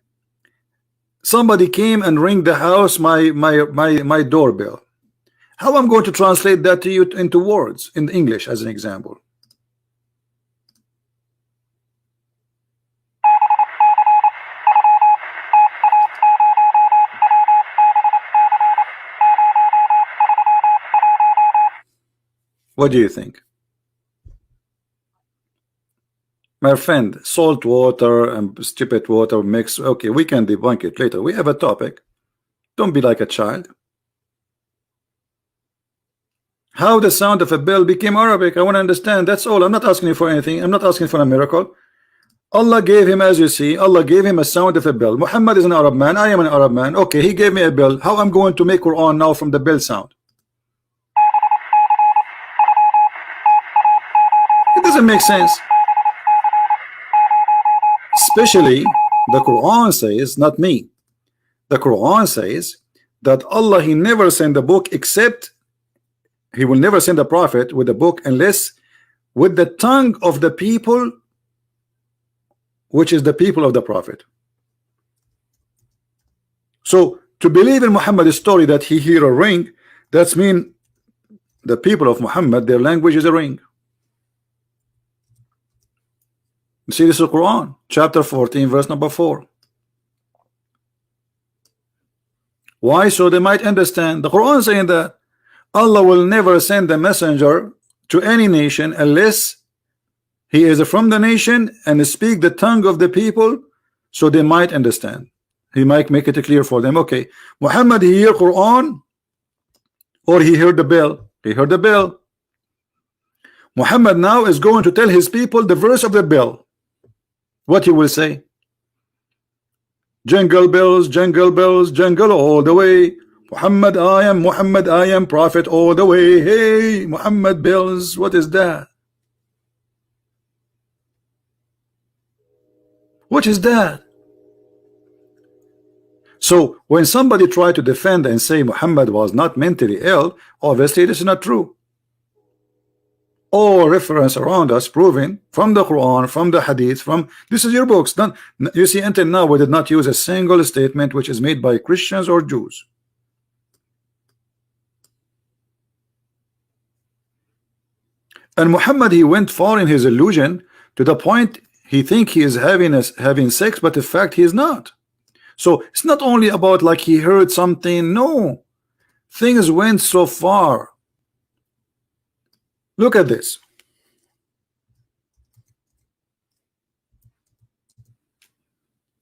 somebody came and ring the house my doorbell. How I'm going to translate that to you into words in English as an example? What do you think? My friend, salt water and stupid water mix. Okay, we can debunk it later. We have a topic. Don't be like a child. How the sound of a bell became Arabic, I want to understand. That's all. I'm not asking you for anything. I'm not asking for a miracle. Allah gave him, as you see, Allah gave him a sound of a bell. Muhammad is an Arab man. I am an Arab man. Okay, he gave me a bell. How I'm going to make Quran now from the bell sound? It doesn't make sense. Especially the Quran says, not me. The Quran says that Allah, he never sent a book except he will never send a prophet with a book unless with the tongue of the people, which is the people of the prophet. So to believe in Muhammad's story that he hear a ring, that's mean the people of Muhammad, their language is a ring. You see, this is Quran chapter 14 verse number 4. Why? So they might understand. The Quran saying that Allah will never send a messenger to any nation unless he is from the nation and speak the tongue of the people, so they might understand. He might make it clear for them. Okay, Muhammad, he hear Quran or he heard the bell? He heard the bell. Muhammad now is going to tell his people the verse of the bell. What he will say? Jingle bells, jingle bells, jingle all the way. Muhammad, I am prophet all the way. Hey, Muhammad bells. What is that? What is that? So when somebody tried to defend and say Muhammad was not mentally ill, obviously this is not true. All reference around us proving from the Quran, from the Hadith, from this is your books. Don't, you see, until now we did not use a single statement which is made by Christians or Jews. And Muhammad, he went far in his illusion to the point he think he is having sex, but in fact he is not. So it's not only about like he heard something. No, things went so far. Look at this.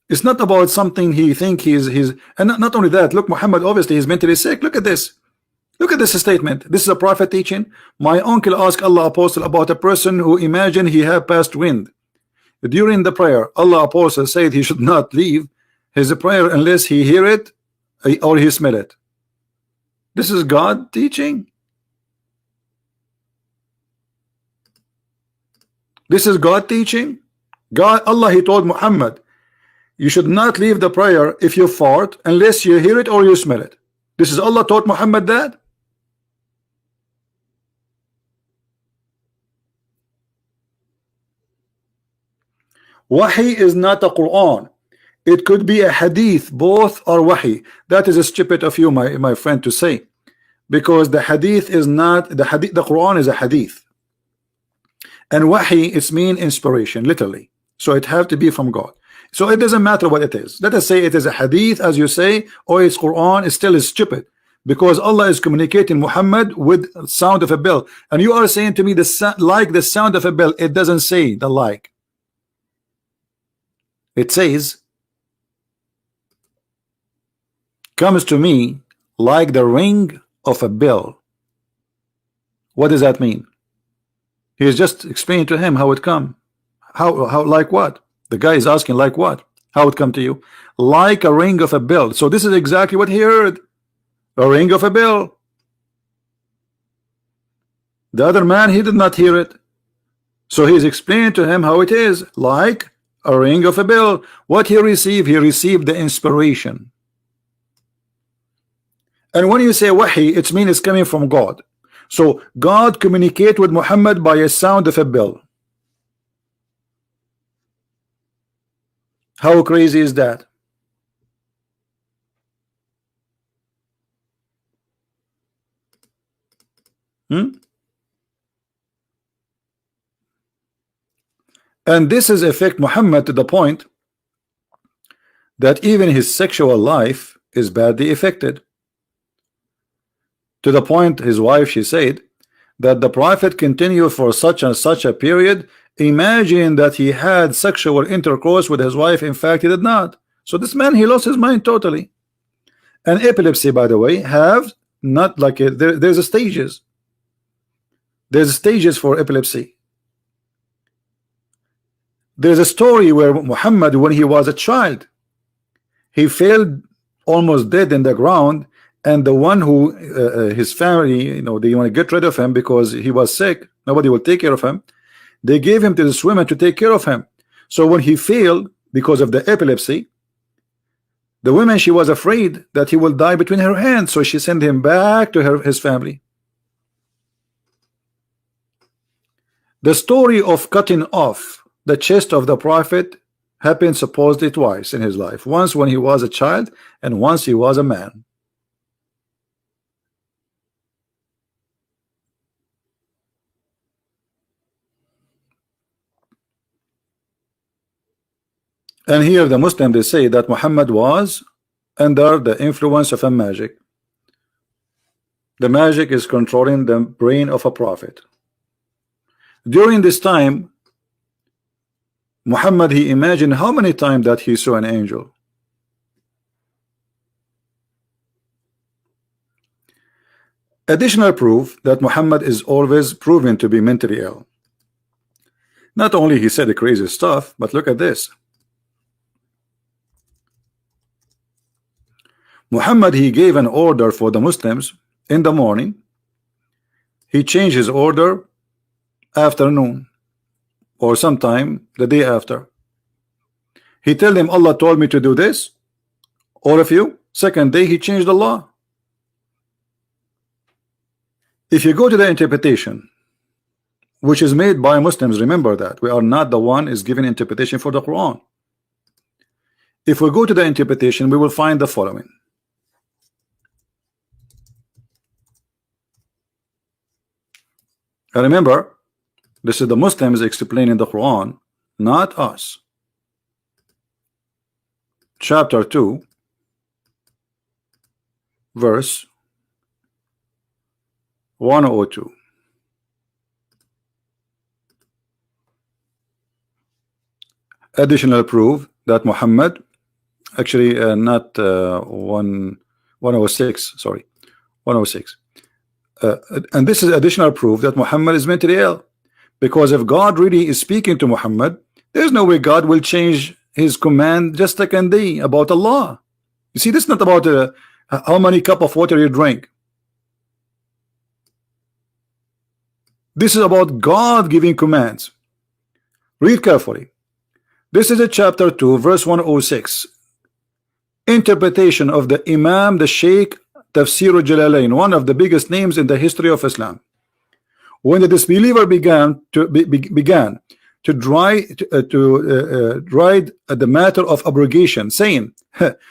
It's not about something he think he's and not only that. Look, Muhammad obviously he's mentally sick. Look at this. Look at this statement. This is a prophet teaching. My uncle asked Allah apostle about a person who imagined he had passed wind. During the prayer, Allah apostle said he should not leave his prayer unless he hear it or he smell it. This is God teaching. This is God teaching. God, Allah, he told Muhammad, you should not leave the prayer if you fart unless you hear it or you smell it. This is Allah taught Muhammad that. Wahi is not a Quran. It could be a hadith. Both are wahi. That is stupid of you, my friend, to say, because the hadith is not the hadith. The Quran is a hadith, and wahi it's mean inspiration, literally. So it have to be from God. So it doesn't matter what it is. Let us say it is a hadith, as you say, or it's Quran. It still is stupid, because Allah is communicating Muhammad with sound of a bell, and you are saying to me like the sound of a bell. It doesn't say the like. It says comes to me like the ring of a bell. What does that mean? He is just explaining to him how it come. How like what? The guy is asking like what? How it come to you? Like a ring of a bell. So this is exactly what he heard. A ring of a bell. The other man, he did not hear it. So he's explaining to him how it is, like a ring of a bell. What he received the inspiration. And when you say wahi, it means it's coming from God. So God communicate with Muhammad by a sound of a bell. How crazy is that? And this is affect Muhammad to the point that even his sexual life is badly affected. To the point his wife, she said that the prophet continued for such and such a period. Imagine that he had sexual intercourse with his wife. In fact, he did not. So this man, he lost his mind totally. And epilepsy, by the way, have not like there's a stages. There's stages for epilepsy. There's a story where Muhammad, when he was a child, he fell almost dead in the ground, and the one who his family, you know, they want to get rid of him because he was sick, nobody will take care of him. They gave him to the swimmer to take care of him. So when he failed because of the epilepsy, the woman, she was afraid that he will die between her hands, so she sent him back to his family. The story of cutting off the chest of the prophet happened supposedly twice in his life. Once when he was a child, and once he was a man. And here the Muslim, they say that Muhammad was under the influence of a magic. The magic is controlling the brain of a prophet. During this time, Muhammad, he imagined how many times that he saw an angel. Additional proof that Muhammad is always proven to be mentally ill. Not only he said the crazy stuff, but look at this. Muhammad, he gave an order for the Muslims in the morning. He changed his order afternoon or sometime the day after. He told them, Allah told me to do this, all of you. Second day he changed the law. If you go to the interpretation which is made by Muslims, remember that we are not the one is giving interpretation for the Quran. If we go to the interpretation, we will find the following. And remember, this is the Muslims explaining the Quran, not us. Chapter 2, verse 102. Additional proof that Muhammad, actually not 106, sorry, 106. And this is additional proof that Muhammad is mentally ill, because if God really is speaking to Muhammad, there's no way God will change his command just like in day about Allah. You see, this is not about how many cup of water you drink. This is about God giving commands. Read carefully. This is a chapter 2, verse 106. Interpretation of the Imam, the Sheikh Tafsir al-Jalalain, one of the biggest names in the history of Islam. When the disbeliever began to ride the matter of abrogation, saying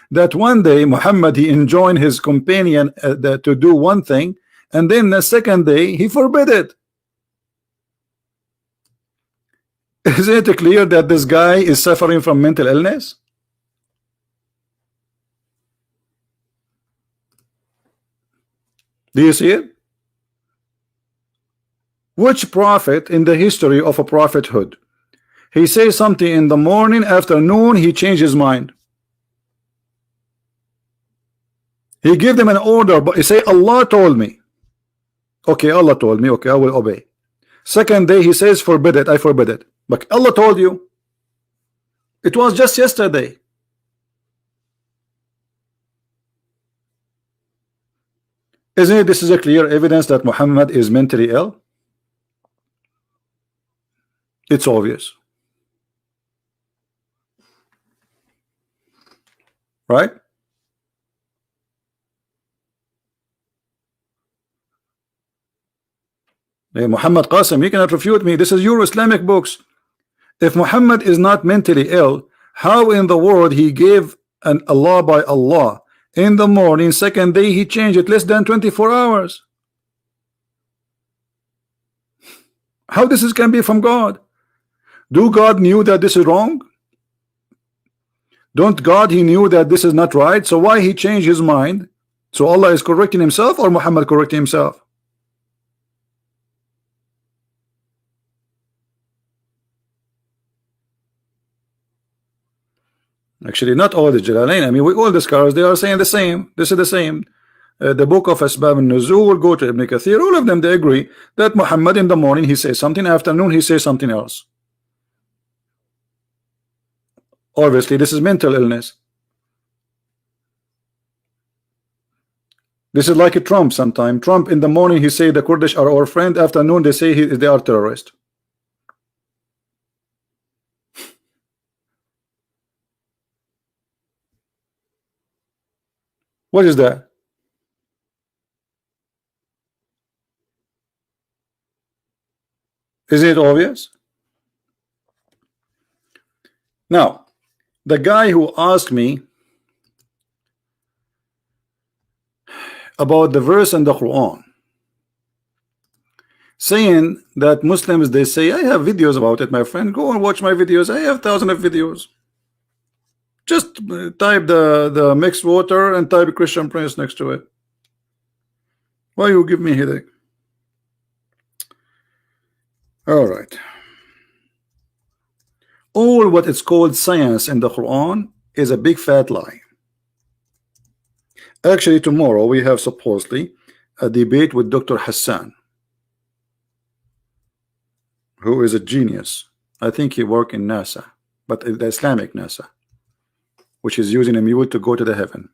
that one day Muhammad, he enjoined his companion to do one thing, and then the second day he forbid it. Isn't it clear that this guy is suffering from mental illness? Do you see it? Which prophet in the history of a prophethood, he says something in the morning, afternoon he changed his mind? He gave them an order, but he say Allah told me. Okay, Allah told me, okay, I will obey. Second day he says forbid it, I forbid it. But Allah told you. It was just yesterday. Isn't it? This is a clear evidence that Muhammad is mentally ill. It's obvious, right? Hey, Muhammad Qasim, you cannot refute me. This is your Islamic books. If Muhammad is not mentally ill, how in the world he gave an Allah by Allah in the morning, second day he changed it less than 24 hours? How this can be from God? Do God knew that this is wrong? Don't God, he knew that this is not right, so why he changed his mind? So Allah is correcting himself or Muhammad correcting himself? Actually, not all the Jalalain. I mean, all the scholars, they are saying the same. This is the same. The book of Asbab al-Nuzul, go to Ibn Kathir, all of them, they agree that Muhammad in the morning he says something, afternoon he says something else. Obviously, this is mental illness. This is like a Trump sometime. Trump in the morning he say the Kurdish are our friend, afternoon they say they are terrorists. What is that? Isn't it obvious? Now, the guy who asked me about the verse in the Quran, saying that Muslims, they say, I have videos about it, my friend, go and watch my videos. I have thousands of videos. Just type the mixed water and type Christian Prince next to it. Why you give me headache? All right. All what it's called science in the Quran is a big fat lie. Actually, tomorrow we have supposedly a debate with Dr. Hassan, who is a genius. I think he works in NASA, but the Islamic NASA, which is using a mule to go to the heaven.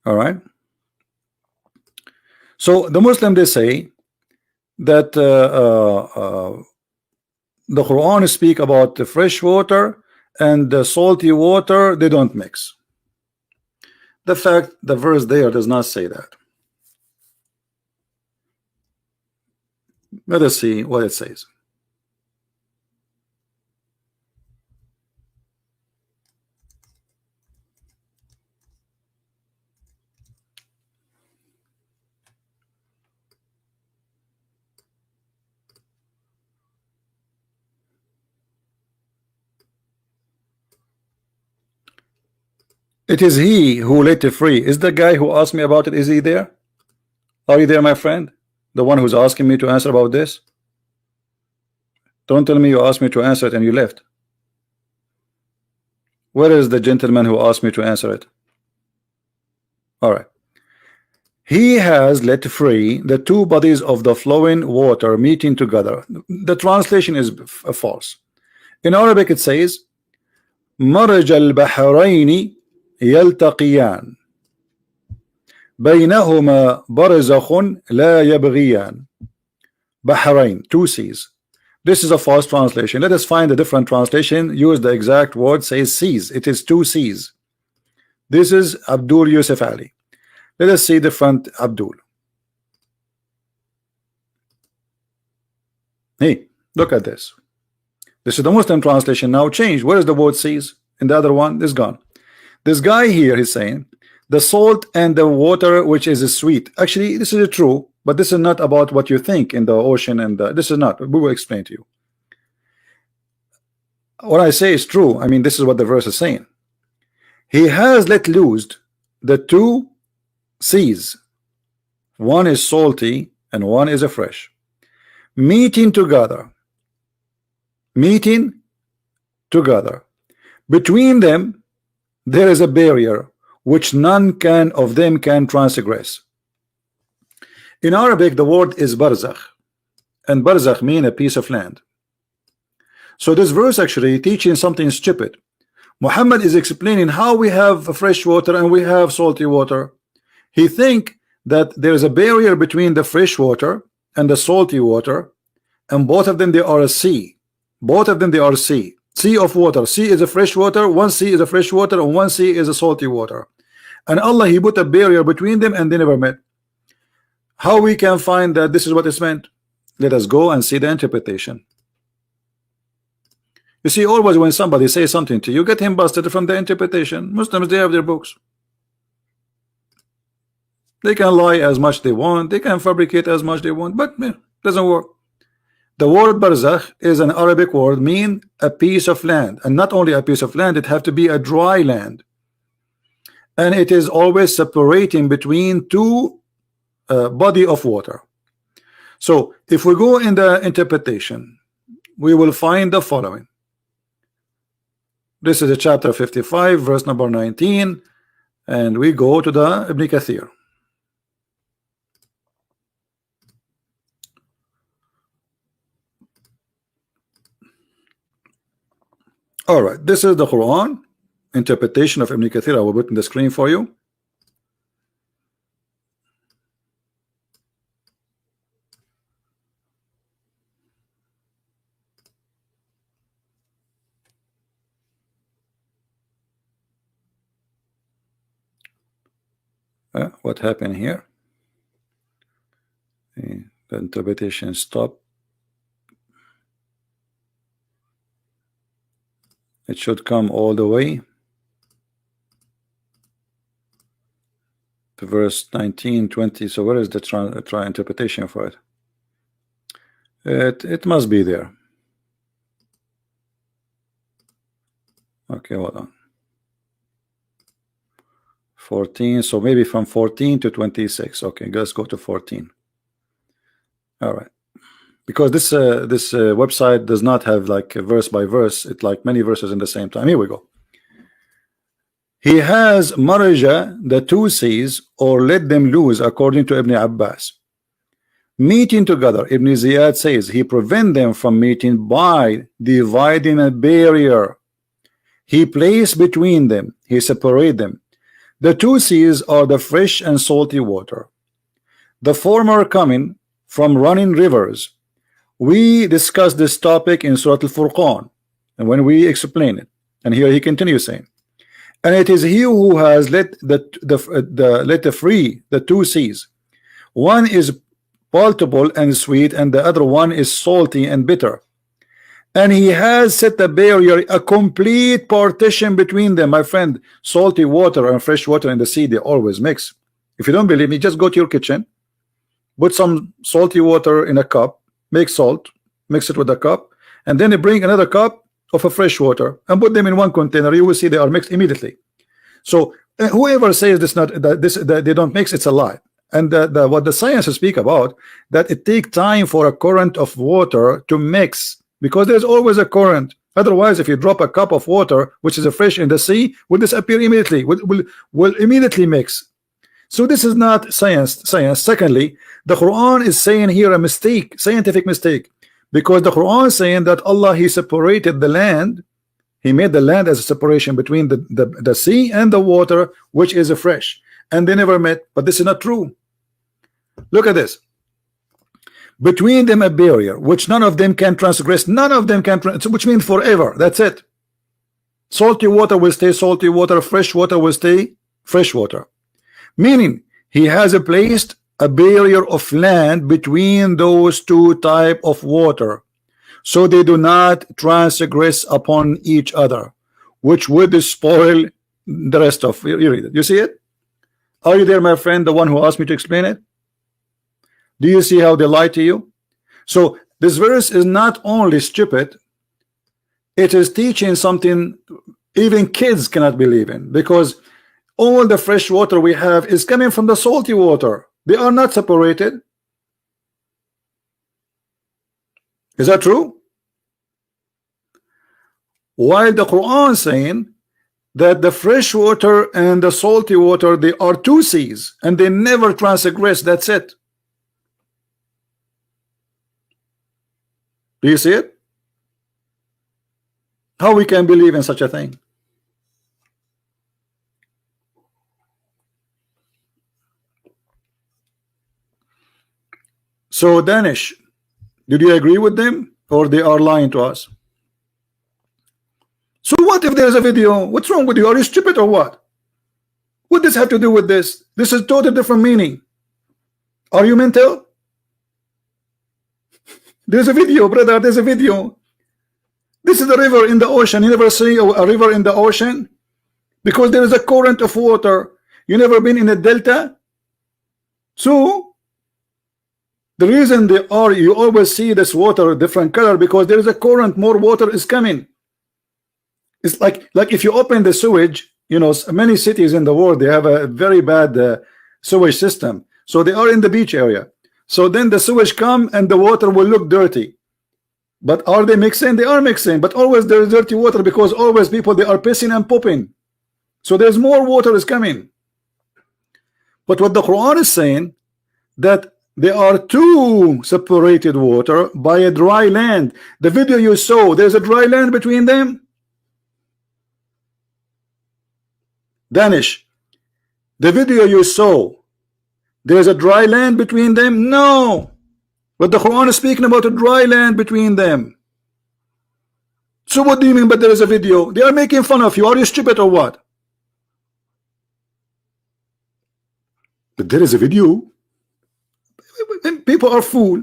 All right. So the Muslim, they say that the Quran speak about the fresh water and the salty water, they don't mix. The fact the verse there does not say that. Let us see what it says. It is he who let it free. Is the guy who asked me about it, is he there? Are you there, my friend? The one who's asking me to answer about this? Don't tell me you asked me to answer it and you left. Where is the gentleman who asked me to answer it? All right. He has let free the two bodies of the flowing water meeting together. The translation is false. In Arabic it says مرج البحرين يلتقيان بينهما برزخ لا يبغيان. Bahrain, two seas. This is a false translation. Let us find a different translation. Use the exact word, says seas. It is two seas. This is Abdul Yusuf Ali. Let us see different Abdul. Hey, look at this. This is the Muslim translation now changed. Where is the word seas? In the other one, this gone. This guy here is saying the salt and the water which is sweet. Actually, this is true, but this is not about what you think in the ocean, and this is not. We will explain to you. What I say is true. I mean, this is what the verse is saying. He has let loose the two seas. One is salty and one is a fresh. Meeting together. Meeting together. Between them, there is a barrier. which none can of them can transgress. In Arabic, the word is barzakh, and barzakh mean a piece of land. So this verse actually teaching something stupid. Muhammad is explaining how we have fresh water and we have salty water. He think that there is a barrier between the fresh water and the salty water, and both of them they are a sea. Both of them they are a sea. Sea of water. Sea is a fresh water. One sea is a fresh water, and one sea is a salty water. And Allah, He put a barrier between them, and they never met. How we can find that this is what is meant? Let us go and see the interpretation. You see, always when somebody says something to you, get him busted from the interpretation. Muslims, they have their books. They can lie as much they want, they can fabricate as much they want, but it doesn't work. The word barzakh is an Arabic word, mean a piece of land, and not only a piece of land, it have to be a dry land, and it is always separating between two body of water. So if we go in the interpretation, we will find the following. This is a chapter 55, verse number 19, and we go to the Ibn Kathir. All right, this is the Quran interpretation of Ibn Kathir. I will put in the screen for you. What happened here? The interpretation stopped. It should come all the way to verse 19, 20. So where is the try interpretation for it? It must be there. Okay, hold on. 14, so maybe from 14 to 26. Okay, let's go to 14. All right, because this website does not have like a verse by verse. It's like many verses in the same time. Here we go. He has maraja, the two seas, or let them loose, according to Ibn Abbas. Meeting together, Ibn Ziyad says he prevent them from meeting by dividing a barrier. He placed between them, he separate them. The two seas are the fresh and salty water, the former coming from running rivers. We discussed this topic in Surah Al-Furqan, and when we explain it, and here he continues saying, and it is he who has let free the two seas. One is palatable and sweet, and the other one is salty and bitter. And he has set a barrier, a complete partition between them. My friend, salty water and fresh water in the sea, they always mix. If you don't believe me, just go to your kitchen, put some salty water in a cup, make salt, mix it with a cup, and then you bring another cup of a fresh water and put them in one container. You will see they are mixed immediately. So whoever says that they don't mix, it's a lie. And what the science speak about, that it takes time for a current of water to mix, because there's always a current. Otherwise, if you drop a cup of water which is a fresh in the sea, will disappear immediately, will immediately mix. So this is not science. Secondly, the Quran is saying here a mistake, scientific mistake, because the Quran is saying that Allah, He separated the land, He made the land as a separation between the sea and the water, which is a fresh, and they never met. But this is not true. Look at this. Between them a barrier which none of them can transgress. None of them can which means forever. That's it. Salty water will stay salty water, fresh water will stay fresh water, meaning He has placed a barrier of land between those two type of water, so they do not transgress upon each other, which would spoil the rest of. You read it. You see it? Are you there, my friend, the one who asked me to explain it? Do you see how they lie to you? So this verse is not only stupid, it is teaching something even kids cannot believe in, because all the fresh water we have is coming from the salty water. They are not separated. Is that true? While the Quran saying that the fresh water and the salty water, they are two seas and they never transgress. That's it. Do you see it? How we can believe in such a thing? So Danish, did you agree with them, or they are lying to us? So what if there's a video? What's wrong with you? Are you stupid or what? What does this have to do with this? This is totally different meaning. Are you mental? There's a video, brother. There's a video. This is a river in the ocean. You never see a river in the ocean because there is a current of water. You never been in a delta. So the reason they are, you always see this water different color because there is a current. More water is coming. It's like if you open the sewage, you know, many cities in the world, they have a very bad sewage system. So they are in the beach area. So then the sewage come and the water will look dirty. But are they mixing? They are mixing. But always there is dirty water because always people, they are pissing and pooping. So there's more water is coming. But what the Quran is saying, that there are two separated water by a dry land. The video you saw, there's a dry land between them. Danish, the video you saw, there's a dry land between them? No. But the Quran is speaking about a dry land between them. So what do you mean by there is a video? They are making fun of you. Are you stupid or what? But there is a video. People are fool.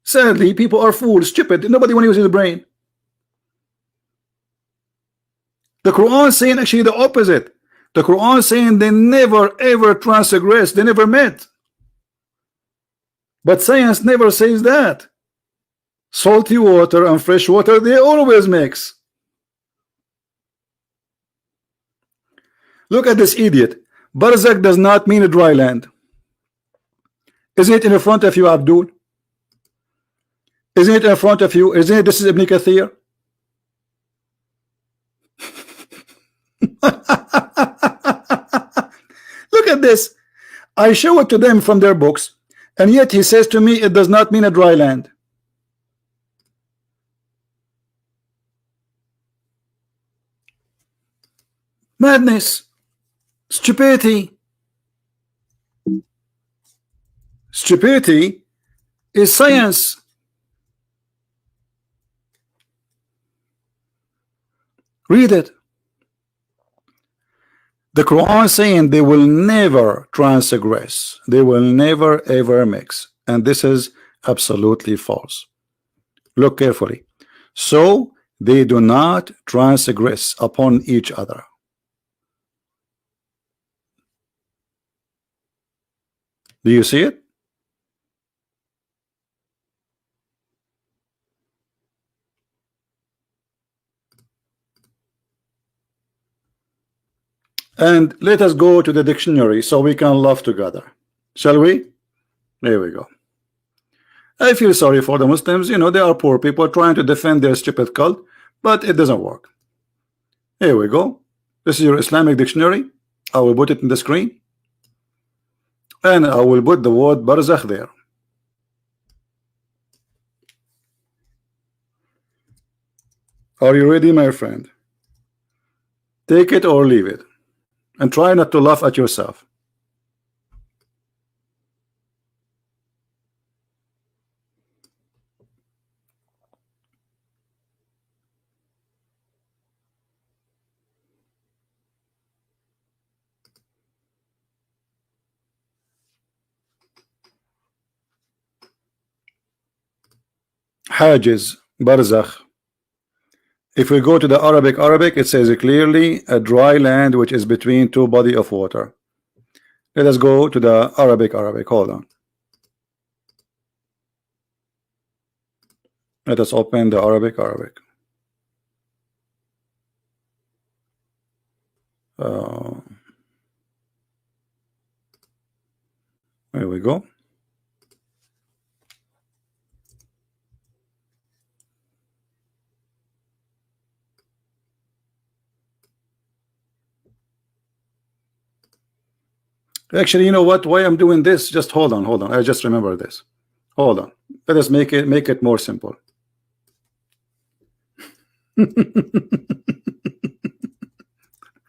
Sadly, people are fools, stupid. Nobody want to use his brain. The Quran is saying actually the opposite. The Quran is saying they never ever transgress. They never met. But science never says that. Salty water and fresh water, they always mix. Look at this idiot. Barzakh does not mean a dry land. Isn't it in front of you, Abdul? Isn't it in front of you? Isn't it this is Ibn Kathir? Look at this. I show it to them from their books, and yet he says to me it does not mean a dry land. Madness, stupidity. Stupidity is science. Read it. The Quran is saying they will never transgress. They will never ever mix. And this is absolutely false. Look carefully. So they do not transgress upon each other. Do you see it? And let us go to the dictionary so we can laugh together. Shall we? There we go. I feel sorry for the Muslims. You know, they are poor people trying to defend their stupid cult, but it doesn't work. Here we go. This is your Islamic dictionary. I will put it in the screen. And I will put the word barzakh there. Are you ready, my friend? Take it or leave it. And try not to laugh at yourself. Hajiz, barzakh. If we go to the Arabic, it says clearly a dry land which is between two bodies of water. Let us go to the Arabic. Hold on. Let us open the Arabic. There we go. Actually, you know what? Why I'm doing this? Just hold on, hold on. I just remember this. Hold on. Let us make it more simple.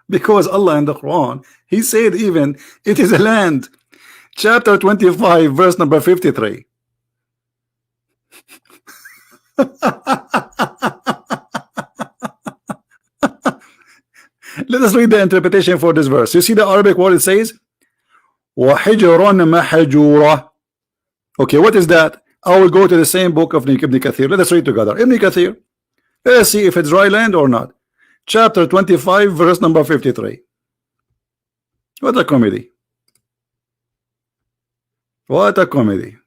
Because Allah in the Quran, He said even it is a land. Chapter 25, verse number 53. Let us read the interpretation for this verse. You see the Arabic word it says? وَحِجْرًا مَحْجُورًا. Okay, what is that? I will go to the same book of Ibn Kathir. Let us read together. Ibn Kathir. Let us see if it's dry land or not. Chapter 25, verse number 53. What a comedy. What a comedy.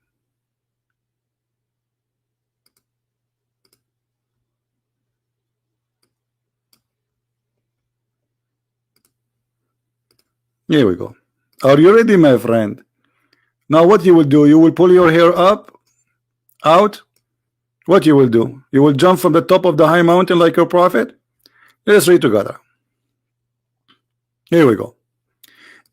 Here we go. Are you ready, my friend? Now what you will do, you will pull your hair up, out. What you will do? You will jump from the top of the high mountain like your prophet? Let's read together. Here we go.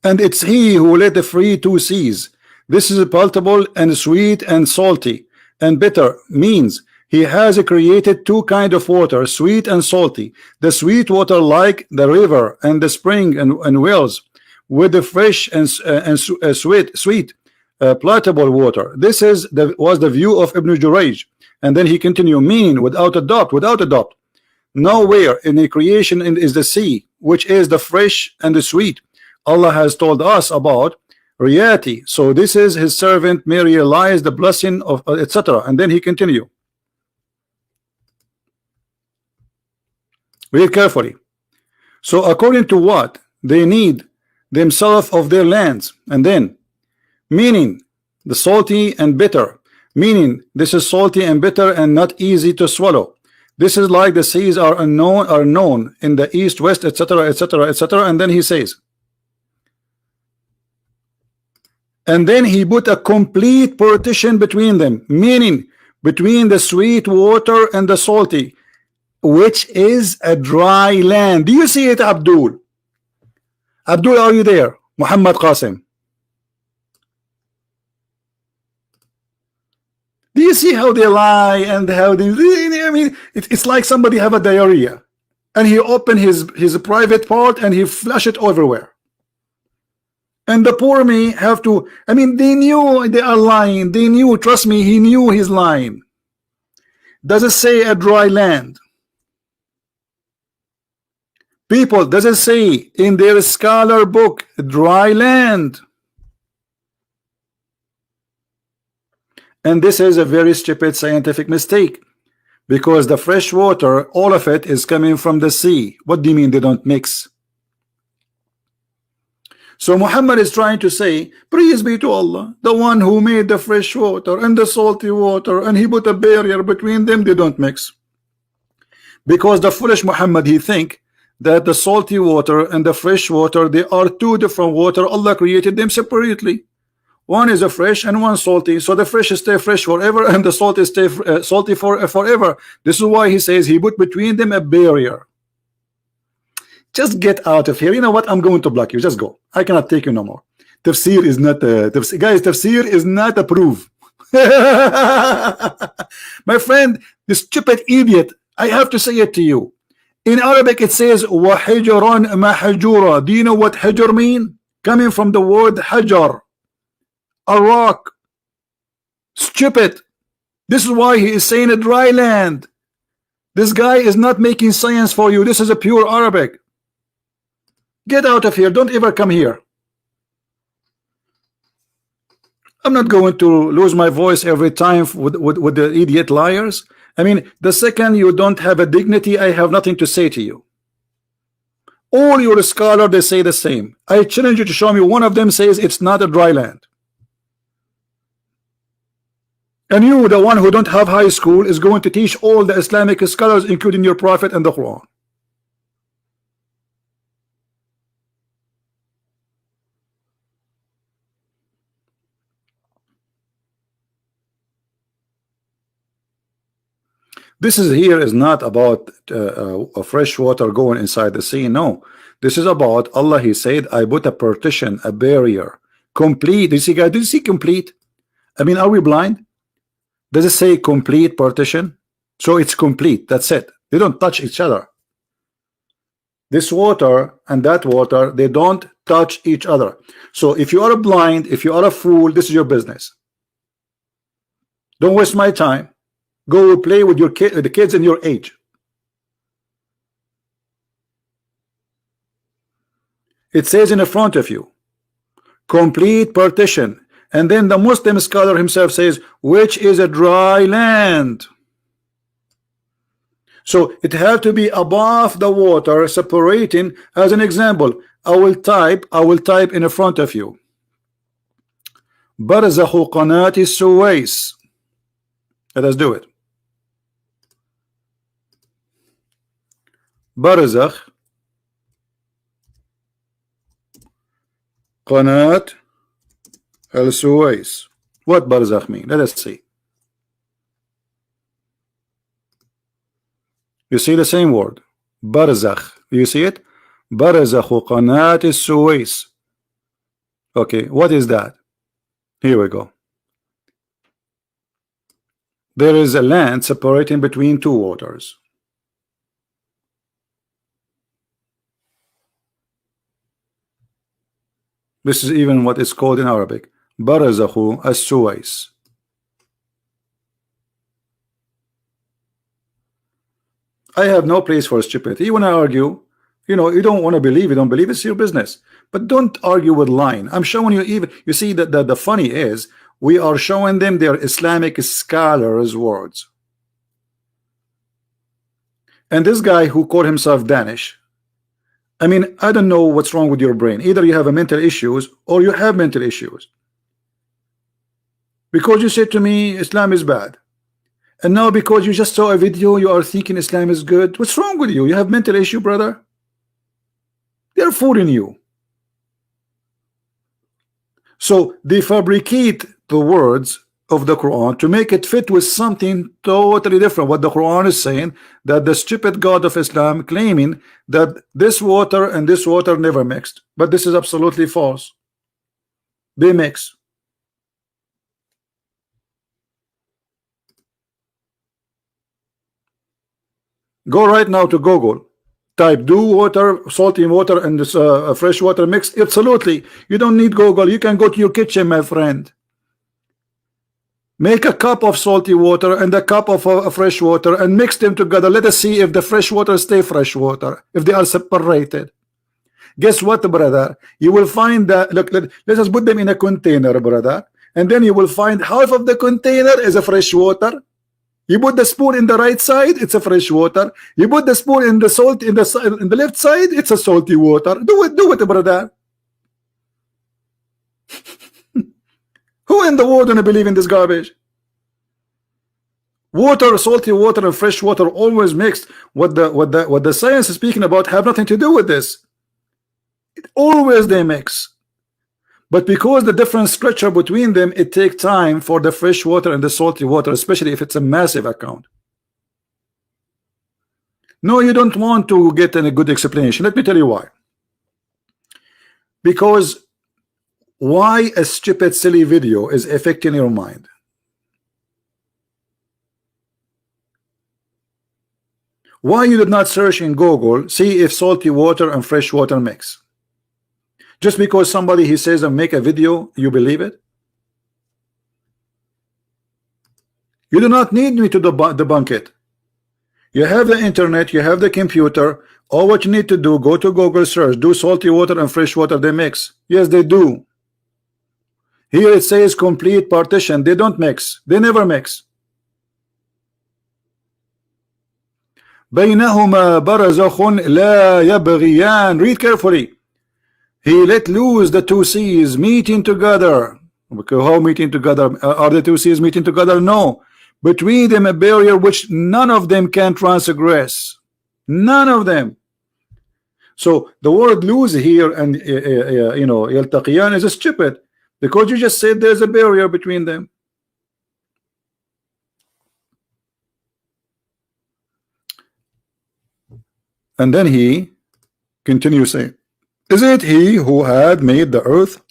And it's he who let the free two seas. This is palatable and sweet and salty and bitter, means he has created two kinds of water, sweet and salty. The sweet water like the river and the spring and wells, with the fresh and sweet palatable water. This was the view of Ibn Jurayj. And then he continued, meaning without a doubt, nowhere in the creation is the sea, which is the fresh and the sweet. Allah has told us about reality. So this is his servant may realize the blessing of etc. And then he continued. Read carefully. So according to what they need themselves of their lands, and then meaning the salty and bitter, meaning this is salty and bitter and not easy to swallow. This is like the seas are known in the east, west, etc., etc., etc. And then he says, and then he put a complete partition between them, meaning between the sweet water and the salty, which is a dry land. Do you see it, Abdul? Abdul, are you there? Muhammad Qasim. Do you see how they lie and how they, I mean, it's like somebody have a diarrhea and he open his private part and he flush it everywhere. And the poor me have to, I mean, they knew they are lying. They knew, trust me, he knew he's lying. Does it say a dry land? People, does it say in their scholar book dry land? And this is a very stupid scientific mistake, because the fresh water, all of it is coming from the sea. What do you mean they don't mix? So Muhammad is trying to say, praise be to Allah, the one who made the fresh water and the salty water, and he put a barrier between them. They don't mix. Because the foolish Muhammad, he think that the salty water and the fresh water, they are two different water. Allah created them separately. One is a fresh and one salty. So the fresh stay fresh forever and the salty stay salty forever. This is why he says he put between them a barrier. Just get out of here. You know what? I'm going to block you. Just go. I cannot take you no more. Tafsir is not guys, tafsir is not a proof. My friend, this stupid idiot, I have to say it to you. In Arabic it says وَحِجْرًا مَحْجُورًا. Do you know what hijr mean? Coming from the word hajar, a rock. Stupid. This is why he is saying a dry land. This guy is not making science for you. This is a pure Arabic. Get out of here. Don't ever come here. I'm not going to lose my voice every time with the idiot liars. I mean, the second you don't have a dignity, I have nothing to say to you. All your scholars, they say the same. I challenge you to show me one of them says it's not a dry land. And you, the one who don't have high school, is going to teach all the Islamic scholars, including your prophet and the Quran. This is here is not about a fresh water going inside the sea. No, this is about Allah. He said, I put a partition, a barrier complete. You see, guys, do you see complete? I mean, are we blind? Does it say complete partition? So it's complete. That's it. They don't touch each other. This water and that water, they don't touch each other. So if you are blind, if you are a fool, this is your business. Don't waste my time. Go play with your kid, the kids in your age. It says in the front of you, complete partition. And then the Muslim scholar himself says, which is a dry land. So it had to be above the water, separating. As an example, I will type in the front of you. Barzakh Qanat Suwais. Let us do it. Barzakh Qanat al-Suwais. What Barzakh mean? Let us see. You see the same word, Barzakh. You see it? Barzakh Qanat al-Suwais. Okay, what is that? Here we go. There is a land separating between two waters. This is even what is called in Arabic, Barzakh al-Suwais. I have no place for stupidity. You want to argue, you know, you don't want to believe, you don't believe, it's your business. But don't argue with lying. I'm showing you, even you see that the funny is we are showing them their Islamic scholars' words. And this guy who called himself Danish, I mean, I don't know what's wrong with your brain. Either you have a mental issues or you have mental issues. Because you said to me Islam is bad. And now because you just saw a video, you are thinking Islam is good. What's wrong with you? You have mental issue, brother. They're fooling you. So they fabricate the words of the Quran to make it fit with something totally different. What the Quran is saying, that the stupid God of Islam claiming that this water and this water never mixed. But this is absolutely false. They mix. Go right now to Google, type do water, salty water and this fresh water mix. Absolutely, you don't need Google. You can go to your kitchen, my friend. Make a cup of salty water and a cup of fresh water and mix them together. Let us see if the fresh water stay fresh water, if they are separated. Guess what, brother? You will find that, look, let us put them in a container, brother, and then you will find half of the container is a fresh water. You put the spoon in the right side, it's a fresh water. You put the spoon in the salt in the left side, it's a salty water. Do it, brother. Who in the world gonna believe in this garbage? Water, salty water, and fresh water always mixed. What the science is speaking about have nothing to do with this. Always they mix. But because the difference structure between them, it takes time for the fresh water and the salty water, especially if it's a massive account. No, you don't want to get a good explanation. Let me tell you why. Because why a stupid, silly video is affecting your mind. Why you did not search in Google, see if salty water and fresh water mix? Just because somebody he says and make a video, you believe it? You do not need me to debunk it. You have the internet, you have the computer. All what you need to do, go to Google search, do salty water and fresh water, they mix. Yes, they do. Here it says complete partition. They don't mix. They never mix. بينهما برزخ لا يبغيان. Read carefully. He let loose the two seas meeting together. Okay, how meeting together? Are the two seas meeting together? No. Between them a barrier which none of them can transgress. None of them. So the word lose here and you know يلتقيان is stupid because you just said there's a barrier between them. And then he continues saying, is it he who had made the earth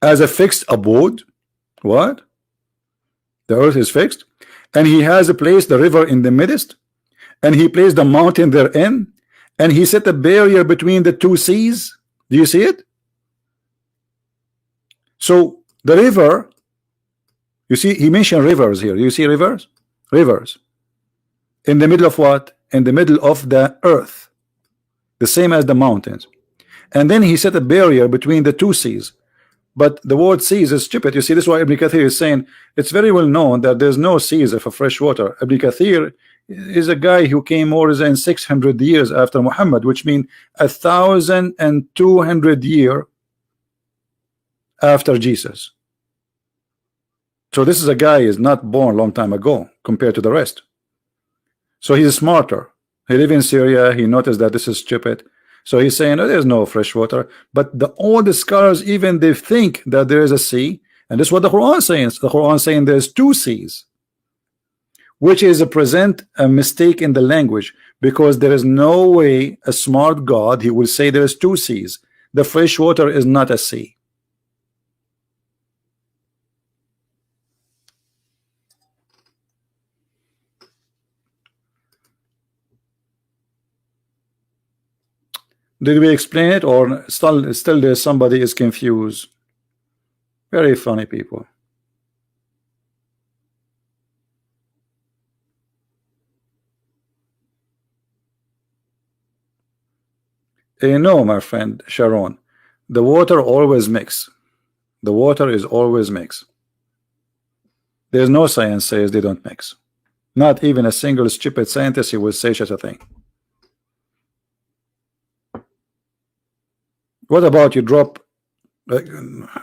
as a fixed abode. What? The earth is fixed, and he has placed the river in the midst, and he placed the mountain therein, and he set a barrier between the two seas. Do you see it? So the river, you see, he mentioned rivers here. You see rivers? Rivers. In the middle of what? In the middle of the earth. The same as the mountains. And then he set a barrier between the two seas. But the word seas is stupid. You see, this is why Ibn Kathir is saying it's very well known that there's no seas of fresh water. Ibn Kathir is a guy who came more than 600 years after Muhammad, which means 1,200 years after Jesus. So this is a guy is not born a long time ago compared to the rest. So he's smarter. He lives in Syria. He noticed that this is stupid. So he's saying, oh, there's no fresh water. But all the scholars, even they think that there is a sea. And this is what the Quran says. The Quran saying there's two seas, which is a present a mistake in the language, because there is no way a smart God, he will say there's two seas. The fresh water is not a sea. Did we explain it, or still there's somebody is confused? Very funny people. No, my friend Sharon, the water always mix. The water is always mix. There's no science says they don't mix. Not even a single stupid scientist who will say such a thing. What about you drop,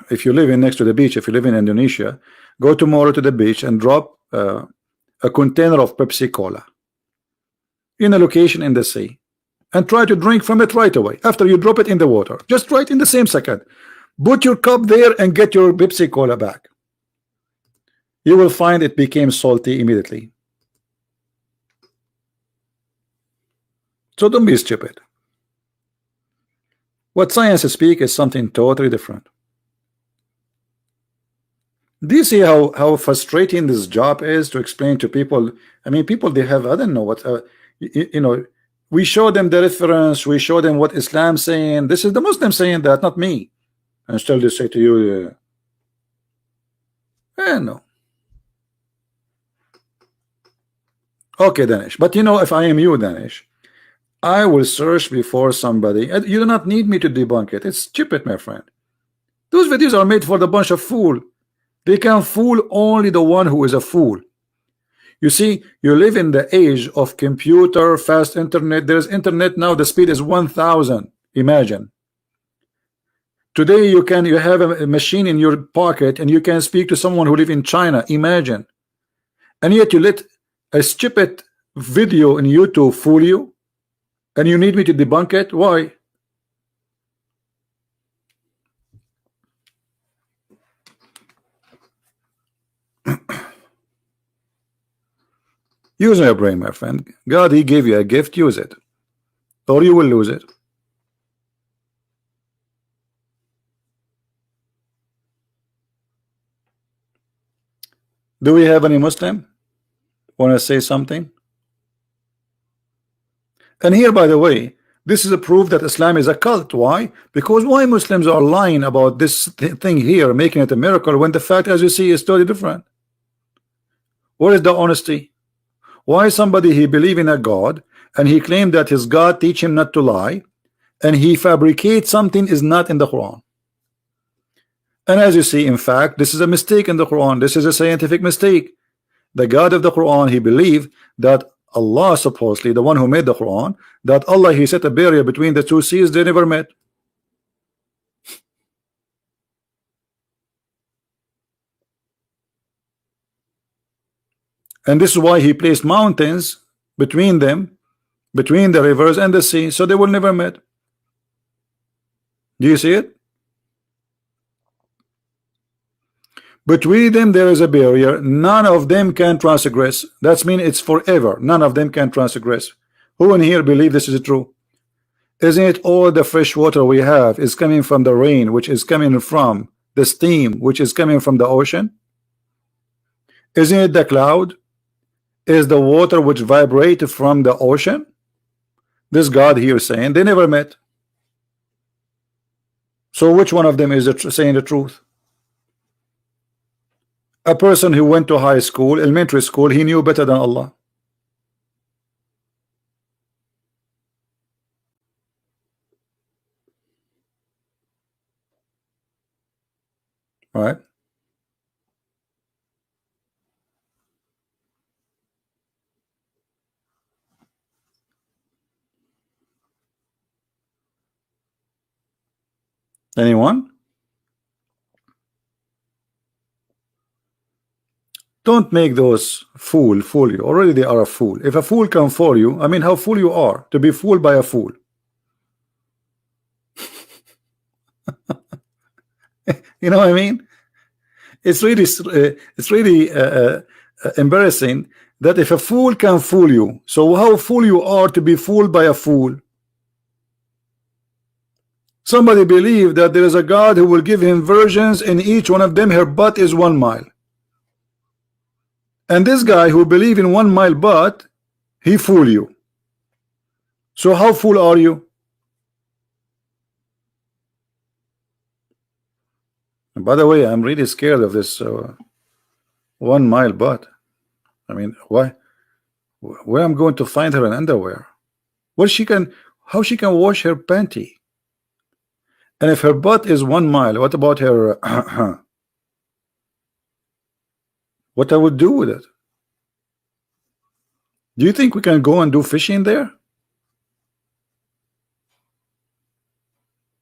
if you live in next to the beach, if you live in Indonesia, go tomorrow to the beach and drop a container of Pepsi Cola in a location in the sea, and try to drink from it right away after you drop it in the water. Just right in the same second. Put your cup there and get your Pepsi Cola back. You will find it became salty immediately. So don't be stupid. What science speak is something totally different. Do you see how frustrating this job is to explain to people? I mean, people, they have, I don't know what, you know, we show them the reference, we show them what Islam saying. This is the Muslim saying that, not me. And still they say to you, no. Okay, Danish. But you know, if I am you, Danish, I will search before somebody. You do not need me to debunk it. It's stupid, my friend. Those videos are made for the bunch of fool. They can fool only the one who is a fool. You see, you live in the age of computer, fast internet. There's internet now. The speed is 1,000. Imagine. Today you have a machine in your pocket and you can speak to someone who live in China. Imagine. And yet you let a stupid video in YouTube fool you. And you need me to debunk it? Why? Use your brain, my friend. God, he gave you a gift, use it, or you will lose it. Do we have any Muslim want to say something? And here, by the way, this is a proof that Islam is a cult. Why? Because why Muslims are lying about this thing here, making it a miracle, when the fact, as you see, is totally different. Where is the honesty? Why somebody he believe in a God and he claimed that his God teach him not to lie, and he fabricates something is not in the Quran? And as you see, in fact, this is a mistake in the Quran. This is a scientific mistake. The God of the Quran, he believed that Allah, supposedly the one who made the Quran, that Allah, he set a barrier between the two seas they never met. And this is why he placed mountains between them, between the rivers and the sea, so they will never met. Do you see it? Between them there is a barrier. None of them can transgress. That means it's forever. None of them can transgress. Who in here believe this is true? Isn't it all the fresh water we have is coming from the rain, which is coming from the steam which is coming from the ocean? Isn't it the cloud? Is the water which vibrated from the ocean? This God here saying they never met. So which one of them is saying the truth? A person who went to high school, elementary school, he knew better than Allah. All right. Anyone? Don't make those fool you. Already they are a fool. If a fool can fool you, I mean, how fool you are to be fooled by a fool. You know what I mean? It's really embarrassing that if a fool can fool you, so how fool you are to be fooled by a fool. Somebody believe that there is a God who will give him virgins, and each one of them her butt is 1 mile. And this guy who believe in 1 mile butt, he fool you. So how fool are you? And by the way, I'm really scared of this 1 mile butt. I mean, why? Where I'm going to find her in underwear? What she can? How she can wash her panty? And if her butt is 1 mile, what about her? What I would do with it? Do you think we can go and do fishing there?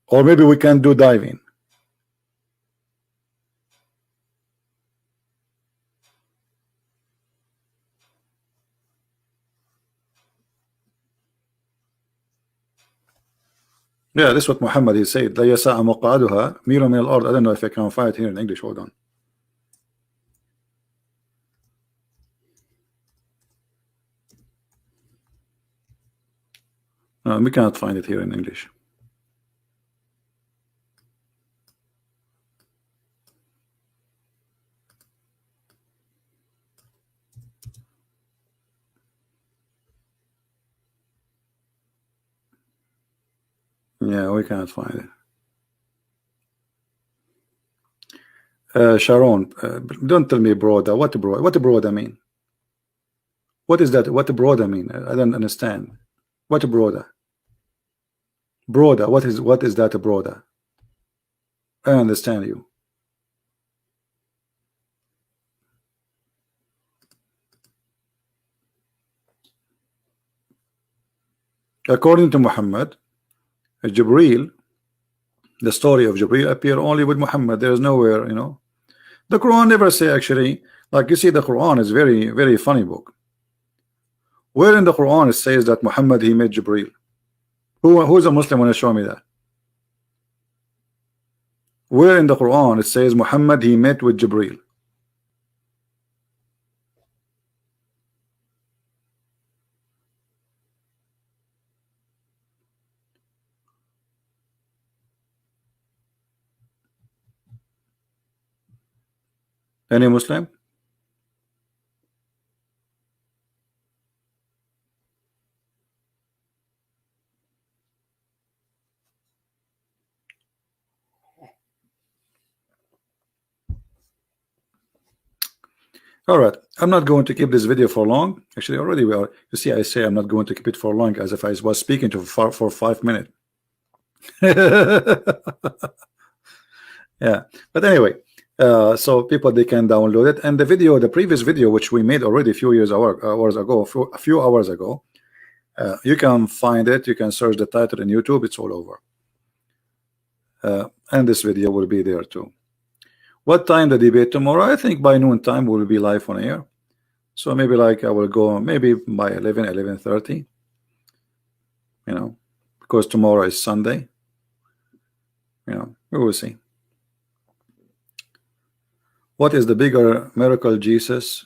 Or maybe we can do diving. Yeah, this is what Muhammad he said. لا يسع مقعدها ميل من الأرض. I don't know if I can find it here in English. Hold on. No, we cannot find it here in English. Yeah, we cannot find it. Sharon, don't tell me broda. What broda? What broda mean? What is that? What broda mean? I don't understand. What broda? Broda. What is that broda? I understand you. According to Muhammad, Jibreel, the story of Jibreel appear only with Muhammad. There is nowhere, you know. The Quran never say actually. Like you see, the Quran is very funny book. Where in the Quran it says that Muhammad he met Jibreel? Who's a Muslim want to show me that? Where in the Quran it says Muhammad he met with Jibreel? Any Muslim? All right, I'm not going to keep this video for long. Actually, already we are. You see, I say I'm not going to keep it for long, as if I was speaking to for 5 minutes. Yeah, but anyway, so people they can download it, and the video, the previous video which we made already a few hours ago, you can find it. You can search the title in YouTube. It's all over, and this video will be there too. What time the debate tomorrow? I think by noon time we'll be live on air. So maybe like I will go maybe by 11:30. You know, because tomorrow is Sunday. You know, we will see. What is the bigger miracle, Jesus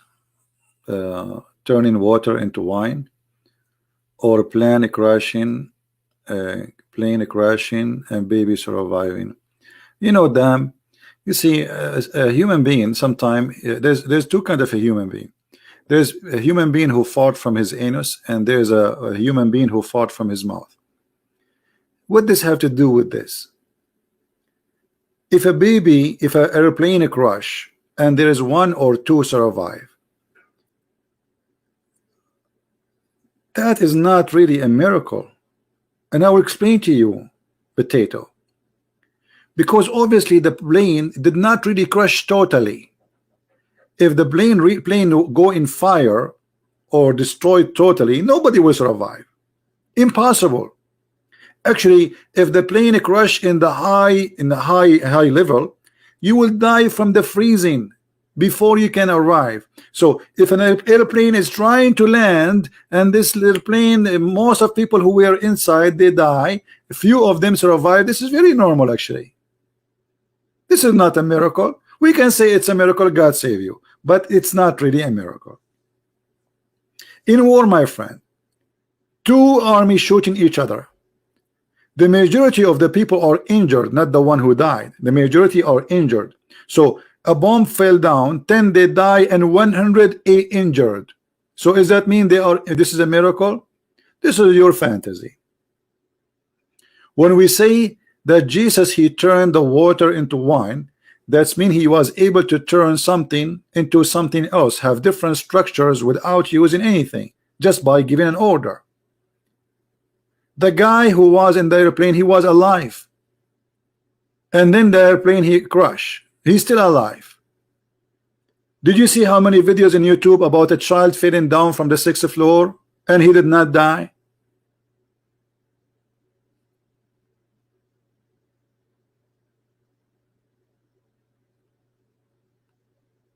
turning water into wine, or plane crashing and baby surviving? You know, damn, You see, a human being, sometimes there's two kind of a human being. There's a human being who fought from his anus, and there's a human being who fought from his mouth. What does have to do with this? If an airplane crash and there is one or two survive, that is not really a miracle. And I will explain to you, potato. Because obviously the plane did not really crash totally. If the plane go in fire or destroyed totally, nobody will survive. Impossible. Actually, if the plane crash in the high level, you will die from the freezing before you can arrive. So if an airplane is trying to land and this little plane, most of people who were inside, they die, a few of them survive. This is very normal. Actually, this is not a miracle. We can say it's a miracle, God save you, but it's not really a miracle. In war, my friend, two armies shooting each other. The majority of the people are injured, not the one who died. The majority are injured. So a bomb fell down, 10 they die, and 108 injured. So does that mean this is a miracle? This is your fantasy. When we say that Jesus, he turned the water into wine, that means he was able to turn something into something else, have different structures without using anything, just by giving an order. The guy who was in the airplane, he was alive, and then the airplane he crashed. He's still alive. Did you see how many videos in YouTube about a child falling down from the 6th floor and he did not die?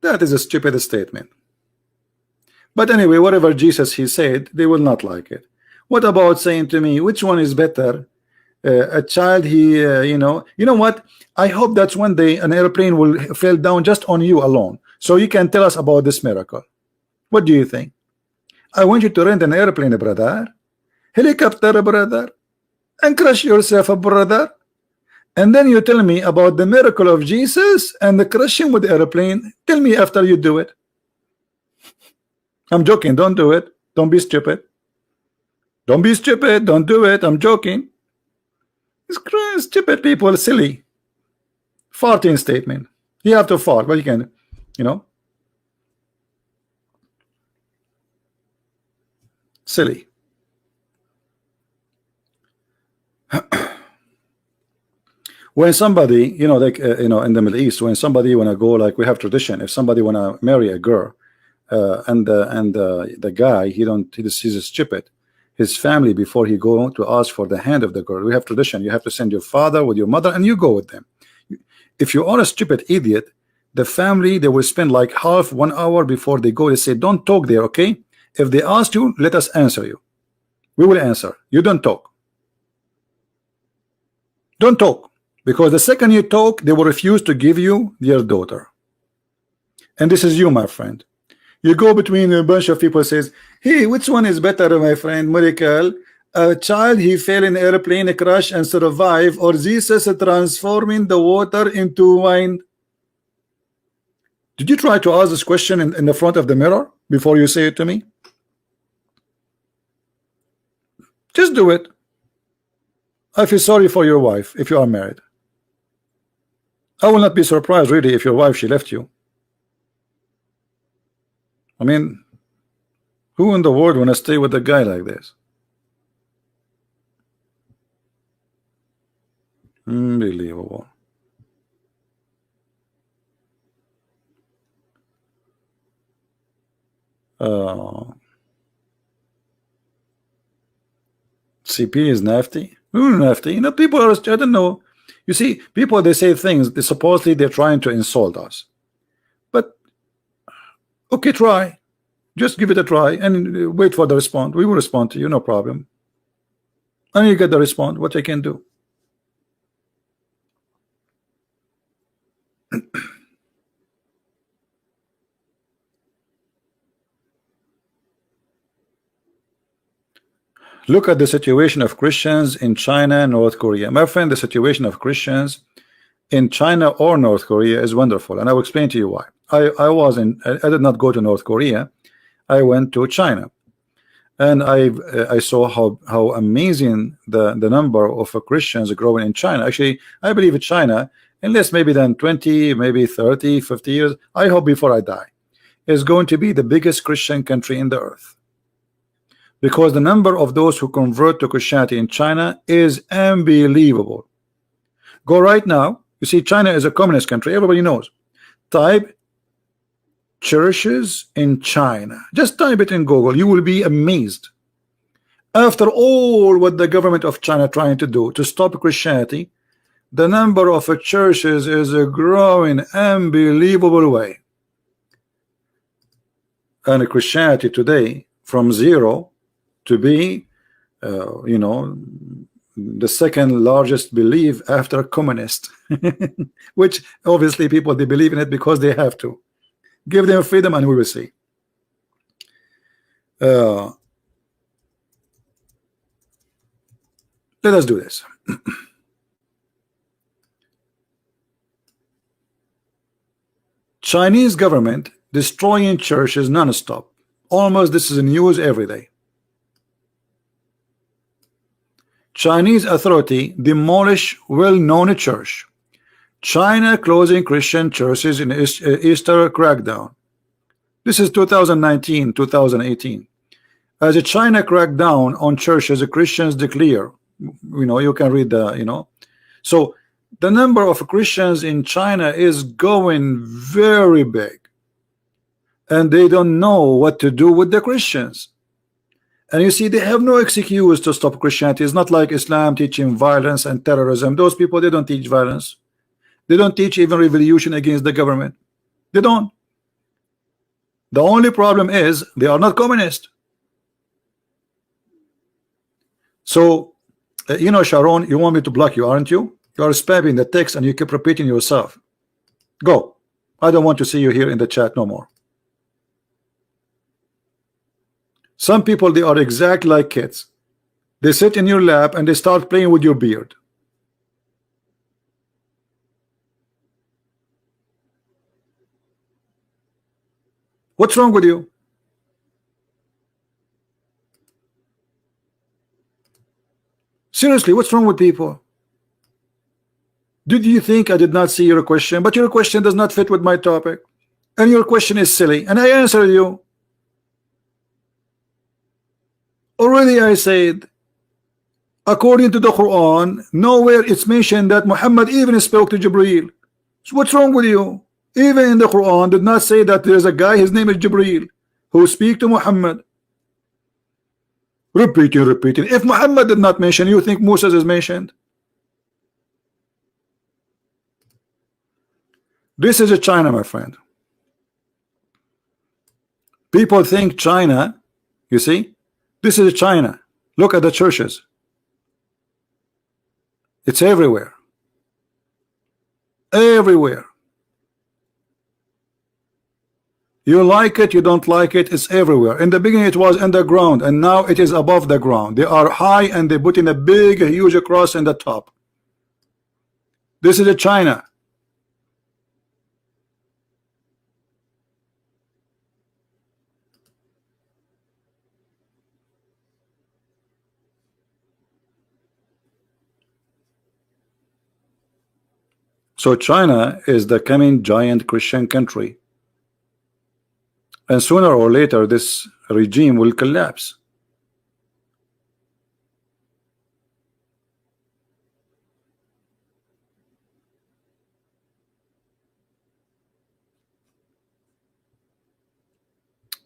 That is a stupid statement. But anyway, whatever Jesus he said, they will not like it. What about saying to me, which one is better? A child, you know what? I hope that's one day an airplane will fall down just on you alone, so you can tell us about this miracle. What do you think? I want you to rent an airplane, brother, helicopter, brother, and crash yourself, brother, and then you tell me about the miracle of Jesus and the crashing with the airplane. Tell me after you do it. I'm joking. Don't do it. Don't be stupid. Don't be stupid. Don't do it. I'm joking. It's stupid people, silly. Farting statement. You have to fart, but you can, you know. Silly. When somebody, you know, like you know, in the Middle East, when somebody wanna go, like we have tradition, if somebody wanna marry a girl, and the guy, he's stupid. His family, before he go to ask for the hand of the girl, we have tradition. You have to send your father with your mother, and you go with them. If you are a stupid idiot, the family, they will spend like half 1 hour before they go. They say, don't talk there, okay? If they ask you, let us answer you. We will answer. You don't talk. Don't talk, because the second you talk, they will refuse to give you their daughter. And this is you, my friend. You go between a bunch of people, says, hey, which one is better, my friend? Miracle, a child he fell in airplane crash and survive, or Jesus transforming the water into wine? Did you try to ask this question in the front of the mirror before you say it to me? Just do it. I feel sorry for your wife if you are married. I will not be surprised really if your wife, she left you. I mean, who in the world want to stay with a guy like this? Unbelievable. CP is nasty. Who's nasty? You know, people are, I don't know. You see, people, they say things, they supposedly they're trying to insult us. But okay, try. Just give it a try and wait for the response. We will respond to you, no problem. And you get the response, what I can do. Look at the situation of Christians in China and North Korea. My friend, the situation of Christians in China or North Korea is wonderful, and I will explain to you why. I did not go to North Korea. I went to China, and I saw how amazing the number of Christians growing in China. Actually, I believe in China, in less maybe than 20, maybe 30, 50 years, I hope before I die, is going to be the biggest Christian country in the earth, because the number of those who convert to Christianity in China is unbelievable. Go right now. You see, China is a communist country. Everybody knows. Type churches in China. Just type it in Google. You will be amazed. After all what the government of China trying to do to stop Christianity, the number of churches is growing unbelievable way. And Christianity today, from zero to be, you know, the second largest belief after communist, which obviously people, they believe in it because they have to. Give them freedom and we will see. Let us do this. Chinese government destroying churches non-stop. Almost this is news every day. Chinese authority demolish well-known church. China closing Christian churches in Easter crackdown. This is 2019, 2018. As a China crackdown on churches, the Christians declare, you know, you can read the, you know. So the number of Christians in China is going very big, and they don't know what to do with the Christians. And you see, they have no excuse to stop Christianity. It's not like Islam teaching violence and terrorism. Those people, they don't teach violence. They don't teach even revolution against the government. They don't. The only problem is they are not communist. So, you know, Sharon, you want me to block you, aren't you? You are spamming the text and you keep repeating yourself. Go. I don't want to see you here in the chat no more. Some people, they are exact like kids. They sit in your lap and they start playing with your beard. What's wrong with you? Seriously, what's wrong with people? Did you think I did not see your question? But your question does not fit with my topic. And your question is silly. And I answered you. Already I said, according to the Quran, nowhere it's mentioned that Muhammad even spoke to Jibreel. So what's wrong with you? Even in the Quran did not say that there's a guy, his name is Jibreel, who speak to Muhammad. Repeating. If Muhammad did not mention, you think Moses is mentioned? This is a China, my friend. People think China, you see, this is China. Look at the churches. It's everywhere. Everywhere. You like it, you don't like it, it's everywhere. In the beginning it was underground, and now it is above the ground. They are high and they put in a big, huge cross in the top. This is a China. So China is the coming giant Christian country. And sooner or later, this regime will collapse.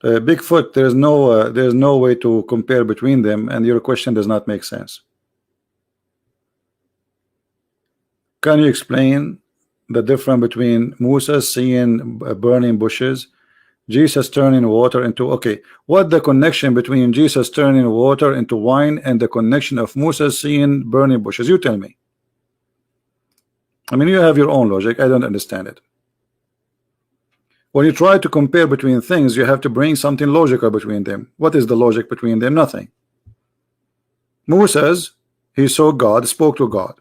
Bigfoot, there's no way to compare between them, and your question does not make sense. Can you explain the difference between Moses seeing burning bushes, Jesus turning water into, okay, what the connection between Jesus turning water into wine and the connection of Moses seeing burning bushes? You tell me. I mean, you have your own logic. I don't understand it. When you try to compare between things, you have to bring something logical between them. What is the logic between them? Nothing. Moses, he saw God, spoke to God.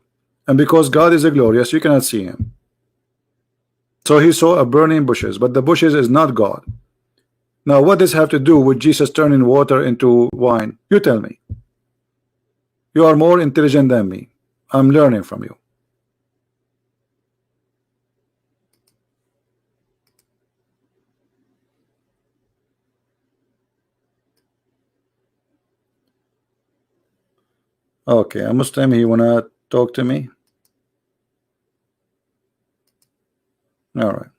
And because God is a glorious, you cannot see him. So he saw a burning bushes, but the bushes is not God. Now what does have to do with Jesus turning water into wine? You tell me. You are more intelligent than me. I'm learning from you. Okay, a Muslim, he wanna talk to me? All right.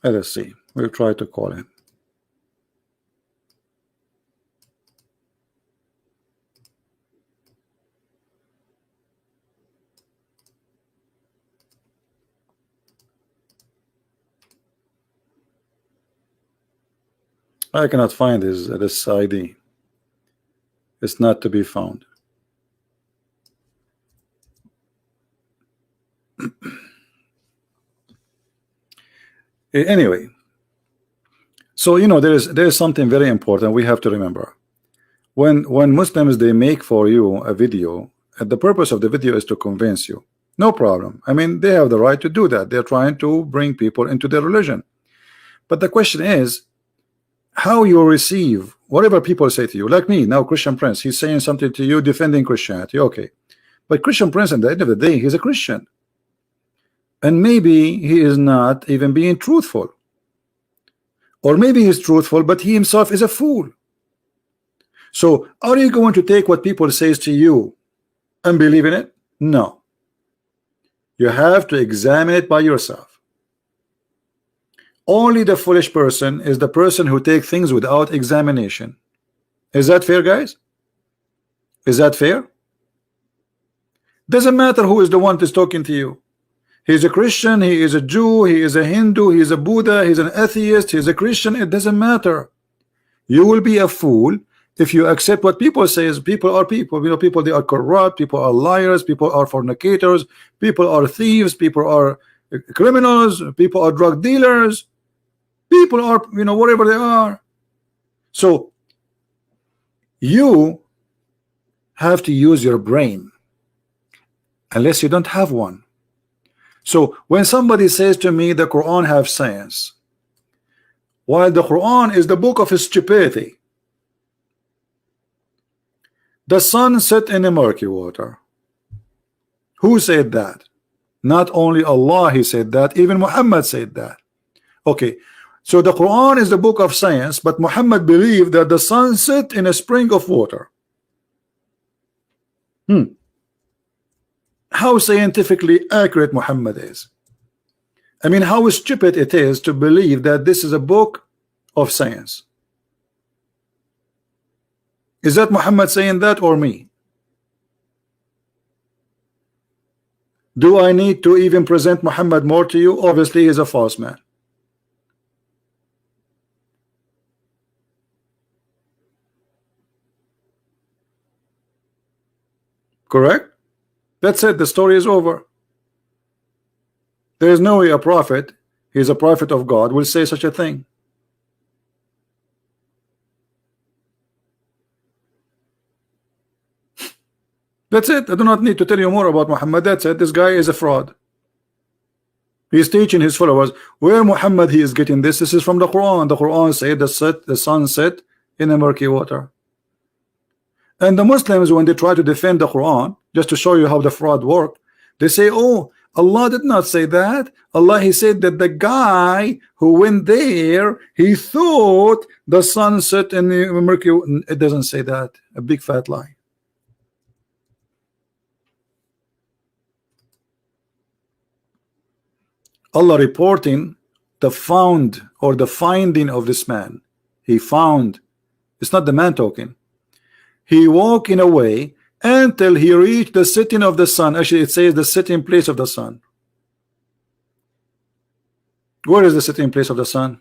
Let us see. We'll try to call him. I cannot find this ID. It's not to be found. Anyway, so you know there is something very important we have to remember. When Muslims they make for you a video, the purpose of the video is to convince you. No problem. I mean, they have the right to do that. They're trying to bring people into their religion. But the question is how you receive whatever people say to you. Like me now, Christian Prince, he's saying something to you defending Christianity. Okay, but Christian Prince at the end of the day, he's a Christian, and maybe he is not even being truthful, or maybe he's truthful but he himself is a fool. So are you going to take what people says to you and believe in it? No, you have to examine it by yourself. Only the foolish person is the person who takes things without examination. Is that fair, guys? Is that fair? Doesn't matter who is the one that's talking to you. He's a Christian, he is a Jew, he is a Hindu, he is a Buddha, he's an atheist, he's a Christian. It doesn't matter. You will be a fool if you accept what people say. Is people are people. You know, people, they are corrupt, people are liars, people are fornicators, people are thieves, people are criminals, people are drug dealers, people are, you know, whatever they are. So you have to use your brain unless you don't have one. So when somebody says to me the Quran have science, while the Quran is the book of stupidity, the sun set in a murky water. Who said that? Not only Allah, he said that, even Muhammad said that. Okay, so the Quran is the book of science, but Muhammad believed that the sun set in a spring of water. How scientifically accurate Muhammad is. I mean, how stupid it is to believe that this is a book of science. Is that Muhammad saying that or me? Do I need to even present Muhammad more to you? Obviously he is a false man. Correct? That's it. The story is over. There is no way a prophet, he is a prophet of God, will say such a thing. That's it. I do not need to tell you more about Muhammad. That's it. This guy is a fraud. He's teaching his followers where Muhammad he is getting this. This is from the Quran. The Quran said the sun set in a murky water. And the Muslims, when they try to defend the Quran, just to show you how the fraud worked, they say, oh, Allah did not say that. Allah, he said that the guy who went there, he thought the sun set in the murky. It doesn't say that. A big fat lie. Allah reporting the found or the finding of this man. He found. It's not the man talking. He walked in a way until he reached the setting of the sun. Actually, it says the setting place of the sun. Where is the setting place of the sun?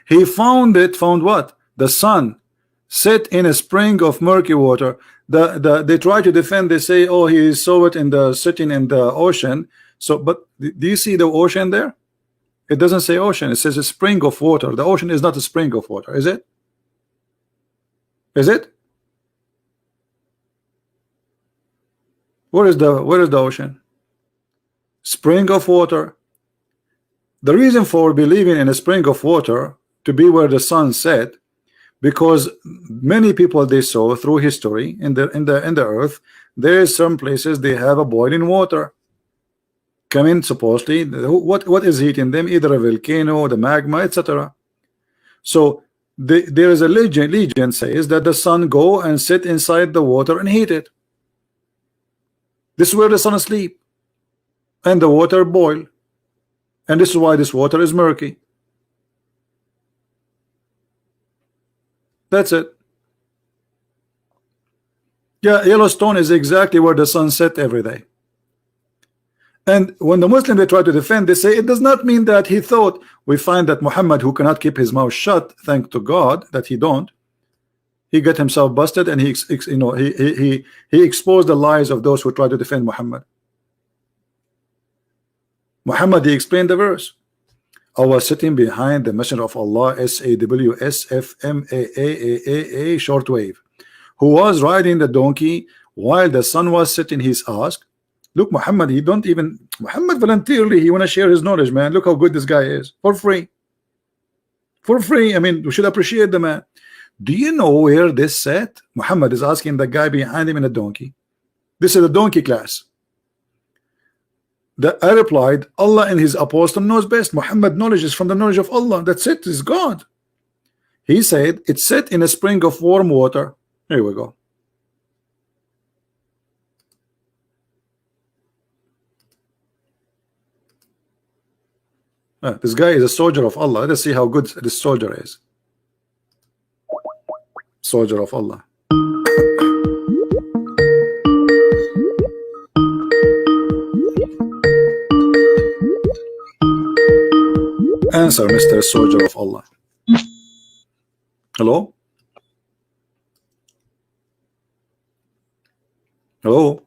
He found it. Found what? The sun set in a spring of murky water. They try to defend. They say, oh, he saw it in the setting in the ocean. So, but do you see the ocean there? It doesn't say ocean. It says a spring of water. The ocean is not a spring of water, is it? Is it? Where is the ocean? Spring of water. The reason for believing in a spring of water to be where the sun set, because many people they saw through history in the earth, there is some places they have a boiling water coming supposedly. What is heating them? Either a volcano, the magma, etc. So there is a legend says that the sun go and sit inside the water and heat it. This is where the sun asleep and the water boil, and this is why this water is murky. That's it. Yeah, Yellowstone is exactly where the sun set every day. And when the Muslim they try to defend, they say it does not mean that he thought. We find that Muhammad, who cannot keep his mouth shut, thank to God that he don't, he got himself busted, and he exposed the lies of those who try to defend Muhammad. Muhammad, he explained the verse. I was sitting behind the Messenger of Allah, SAWSFMAAAA shortwave, who was riding the donkey while the sun was setting. He's asked, look, Muhammad, he don't even, Muhammad voluntarily, he want to share his knowledge, man. Look how good this guy is, for free. For free. I mean, we should appreciate the man. Do you know where this set? Muhammad is asking the guy behind him in a donkey. This is a donkey class. I replied, Allah and his apostle knows best. Muhammad knowledge is from the knowledge of Allah. That's it, is God. He said it's set in a spring of warm water. Here we go. This guy is a soldier of Allah. Let's see how good this soldier is. Soldier of Allah. Answer, Mr. Soldier of Allah. Hello? Hello?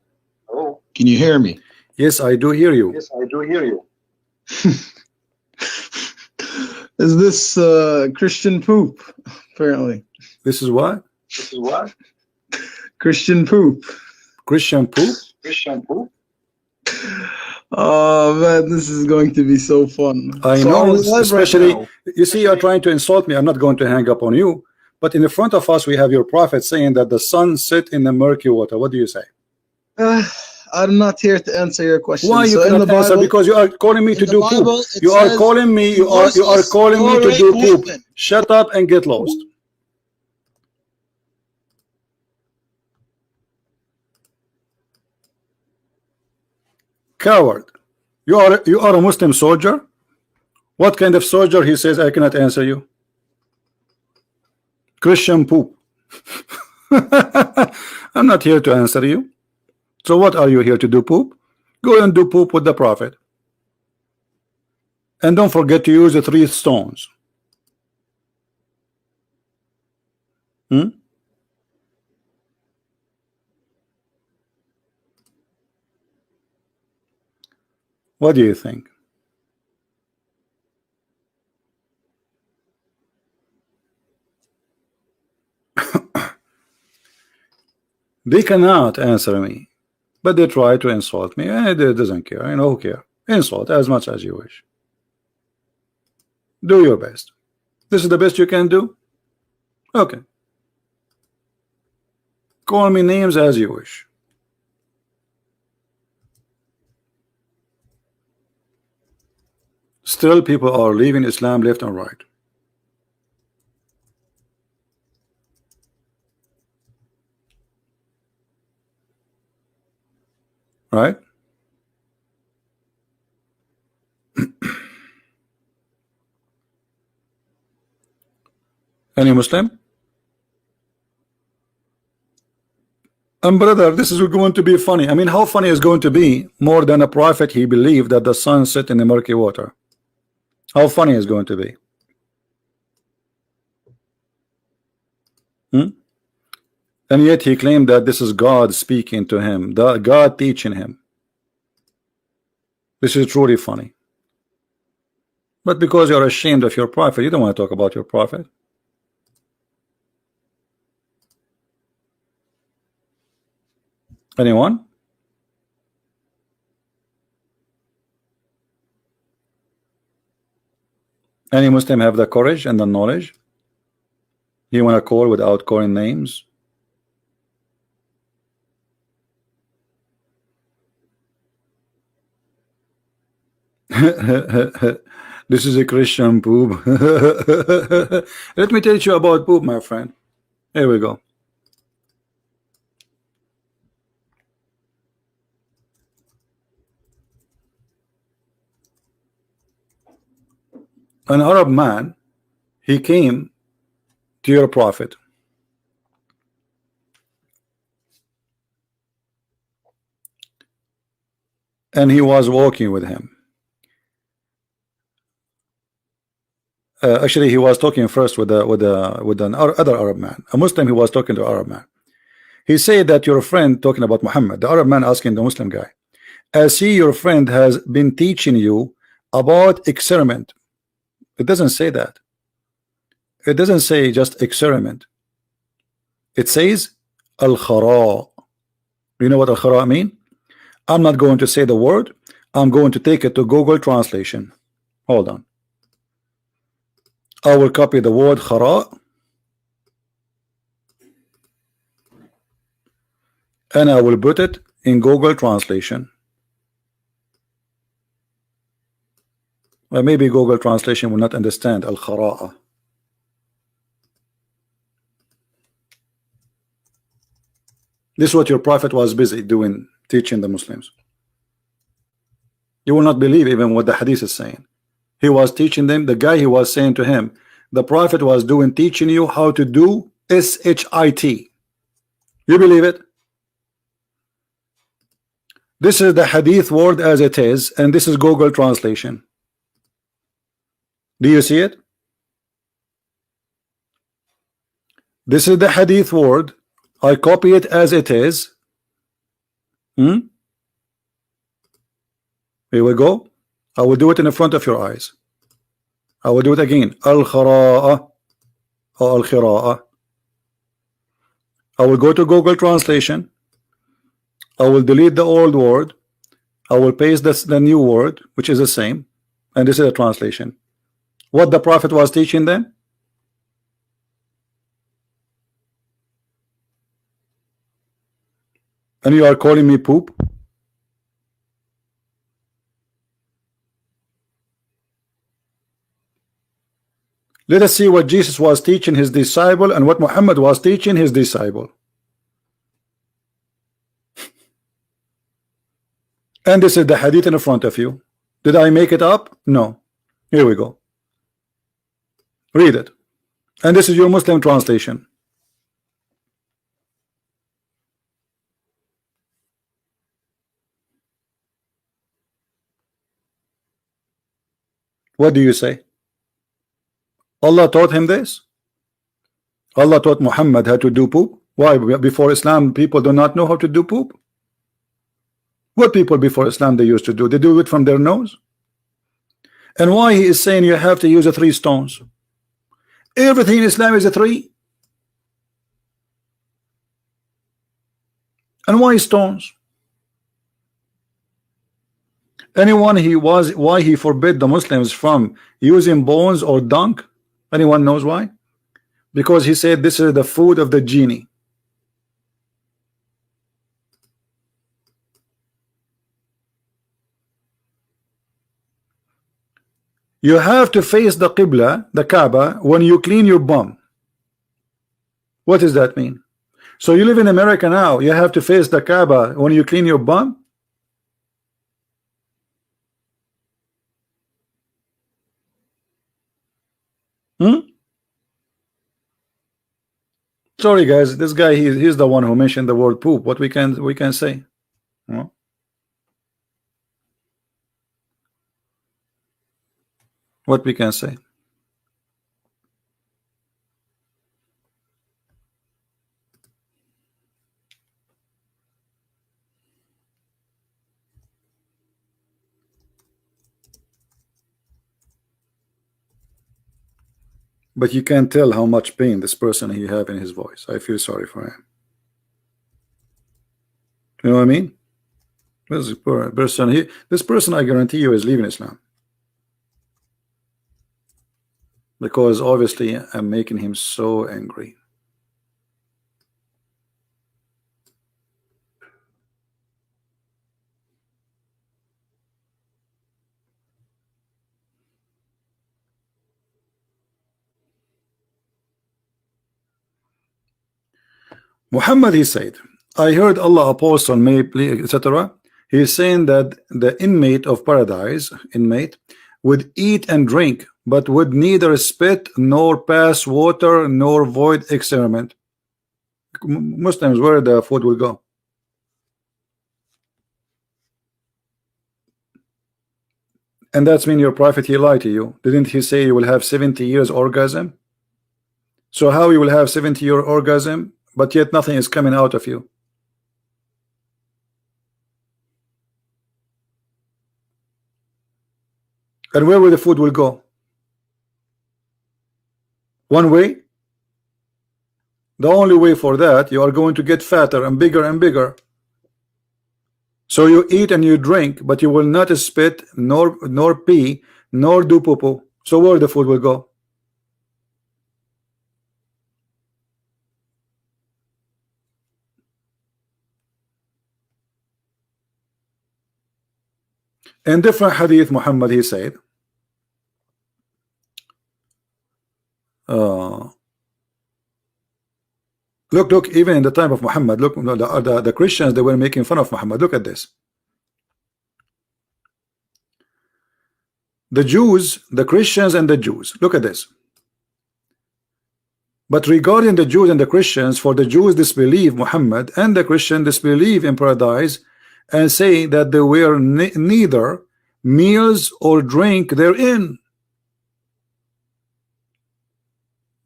Hello? Can you hear me? Yes, I do hear you. Yes, I do hear you. Is this Christian poop? Apparently. This is what? This is what? Christian poop. Christian poop? Christian poop? Oh man, this is going to be so fun. I know, especially, right, you see, you're trying to insult me. I'm not going to hang up on you. But in the front of us, we have your prophet saying that the sun set in the murky water. What do you say? I'm not here to answer your question. Why you cannot answer? Because you are calling me to do poop. You are calling me. You are calling me to do poop. Shut up and get lost. Coward. You are a Muslim soldier. What kind of soldier? He says I cannot answer you. Christian poop. I'm not here to answer you. So what are you here to do, poop? Go and do poop with the prophet. And don't forget to use the 3 stones. What do you think? They cannot answer me, but they try to insult me, and it doesn't care. I know who care. Insult as much as you wish. Do your best. This is the best you can do. Okay. Call me names as you wish. Still, people are leaving Islam left and right. Right? Any Muslim? Brother, this is going to be funny. I mean, how funny is going to be more than a prophet? He believed that the sun set in the murky water. How funny is going to be? And yet he claimed that this is God speaking to him, God teaching him. This is truly funny. But because you're ashamed of your prophet, you don't want to talk about your prophet. Anyone? Any Muslim have the courage and the knowledge? You want to call without calling names? This is a Christian poop. Let me teach you about poop, my friend. Here we go. An Arab man, he came to your prophet, and he was walking with him. Actually, he was talking first with an other Arab man, a Muslim. He was talking to an Arab man. He said that your friend, talking about Muhammad, the Arab man asking the Muslim guy, I see your friend has been teaching you about experiment. It doesn't say that. It doesn't say just experiment. It says al-khara. You know what al-khara mean? I'm not going to say the word. I'm going to take it to Google translation. Hold on. I will copy the word khara and I will put it in Google translation. Well, maybe Google translation will not understand al-khara'a. This is what your prophet was busy doing, teaching the Muslims. You will not believe even what the hadith is saying. He was teaching them, the guy he was saying to him, the prophet was doing, teaching you how to do S-H-I-T. You believe it? This is the hadith word as it is, and this is Google translation. Do you see it? This is the hadith word. I copy it as it is. Here we go. I will do it in the front of your eyes. I will do it again. Al-khara'a or al-khira'a. I will go to Google translation. I will delete the old word. I will paste the new word, which is the same. And this is a translation. What the prophet was teaching them? And you are calling me poop? Let us see what Jesus was teaching his disciple and what Muhammad was teaching his disciple. And this is the hadith in front of you. Did I make it up? No. Here we go. Read it. And this is your Muslim translation. What do you say? Allah taught him this? Allah taught Muhammad how to do poop? Why? Before Islam, people do not know how to do poop? What people before Islam they used to do? They do it from their nose? And why he is saying you have to use the 3 stones? Everything in Islam is a 3. And why stones? Anyone why he forbid the Muslims from using bones or dung? Anyone knows why? Because he said this is the food of the genie. You have to face the Qibla, the Kaaba, when you clean your bum. What does that mean? So you live in America now, you have to face the Kaaba when you clean your bum? Sorry guys, this guy he's the one who mentioned the word poop. What we can say? What we can say? But you can tell how much pain this person he have in his voice. I feel sorry for him. You know what I mean? This person, this person, I guarantee you, is leaving Islam, because obviously I'm making him so angry. Muhammad, he said, I heard Allah apostle may etc. He is saying that the inmate of paradise, would eat and drink, but would neither spit nor pass water nor void excrement. Muslims, where the food will go? And that's mean your prophet, he lied to you. Didn't he say you will have 70 years orgasm? So how you will have 70-year orgasm, but yet nothing is coming out of you? And where will the food will go? One way? The only way for that, you are going to get fatter and bigger and bigger. So you eat and you drink, but you will not spit, nor pee, nor do poo-poo. So where the food will go? In different hadith, Muhammad, he said, look, even in the time of Muhammad, look, the Christians, they were making fun of Muhammad. Look at this. The Jews, the Christians and the Jews, look at this. But regarding the Jews and the Christians, for the Jews disbelieve Muhammad, and the Christian disbelieve in paradise, and say that there were neither meals or drink therein.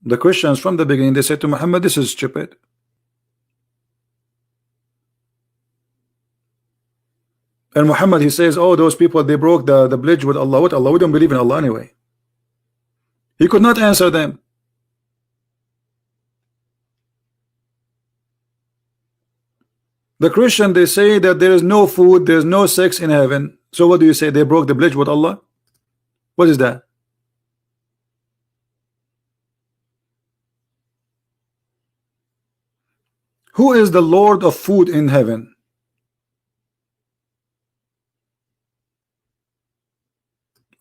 The Christians from the beginning, they said to Muhammad, this is stupid. And Muhammad, he says, oh, those people, they broke the bridge with Allah. What Allah? We don't believe in Allah anyway. He could not answer them. The Christian, they say that there is no food, there is no sex in heaven. So what do you say? They broke the bridge with Allah? What is that? Who is the Lord of food in heaven?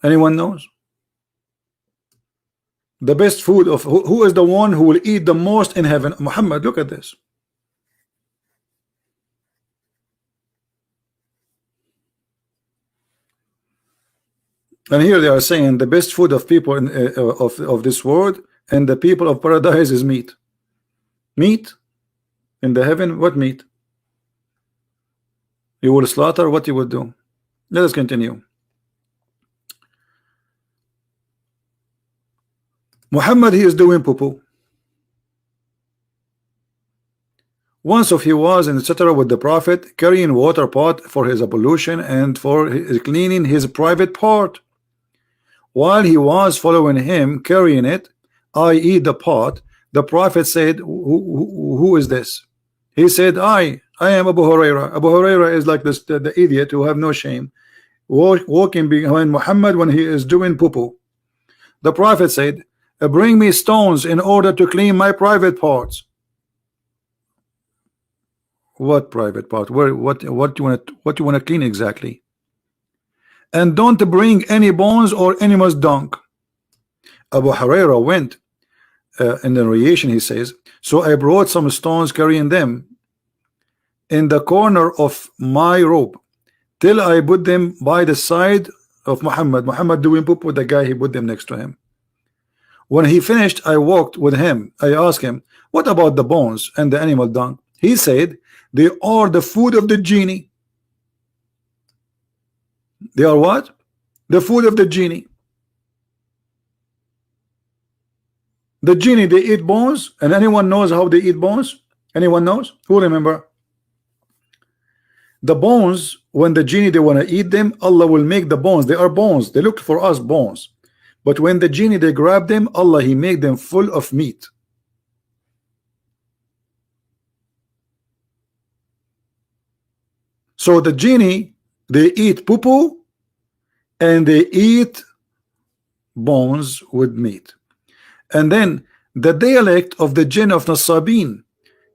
Anyone knows? The best food of who is the one who will eat the most in heaven? Muhammad, look at this. And here they are saying the best food of people in, of this world and the people of paradise is meat. Meat in the heaven. What meat? You will slaughter. What you would do? Let us continue. Muhammad, he is doing poo-poo. Once he was in etc. with the Prophet, carrying water pot for his ablution and for cleaning his private part. While he was following him, carrying it, i.e. the pot, the Prophet said, who is this? He said, I am Abu Huraira. Abu Huraira is like this, the idiot who have no shame, walking behind Muhammad when he is doing poo-poo. The Prophet said, bring me stones in order to clean my private parts. What private part? Where? What you want to clean exactly? And don't bring any bones or animal's dung. Abu Huraira went in the narration, he says, so I brought some stones, carrying them in the corner of my robe till I put them by the side of Muhammad. Muhammad doing poop with the guy, he put them next to him. When he finished, I walked with him. I asked him, what about the bones and the animal dung? He said, they are the food of the genie. They are what? The food of the genie. The genie, they eat bones. And anyone knows how they eat bones? Anyone knows? Who remember? The bones, when the genie, they want to eat them, Allah will make the bones. They are bones. They look for us bones. But when the genie, they grab them, Allah, he make them full of meat. So the genie, they eat poo-poo and they eat bones with meat. And then the dialect of the jinn of Nasabin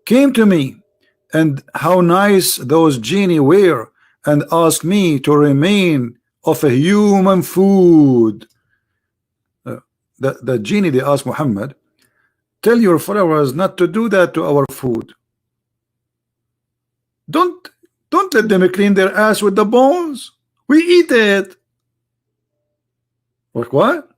came to me, and how nice those genie were, and asked me to remain of a human food. The genie, they asked Muhammad, tell your followers not to do that to our food. Don't let them clean their ass with the bones. We eat it. What?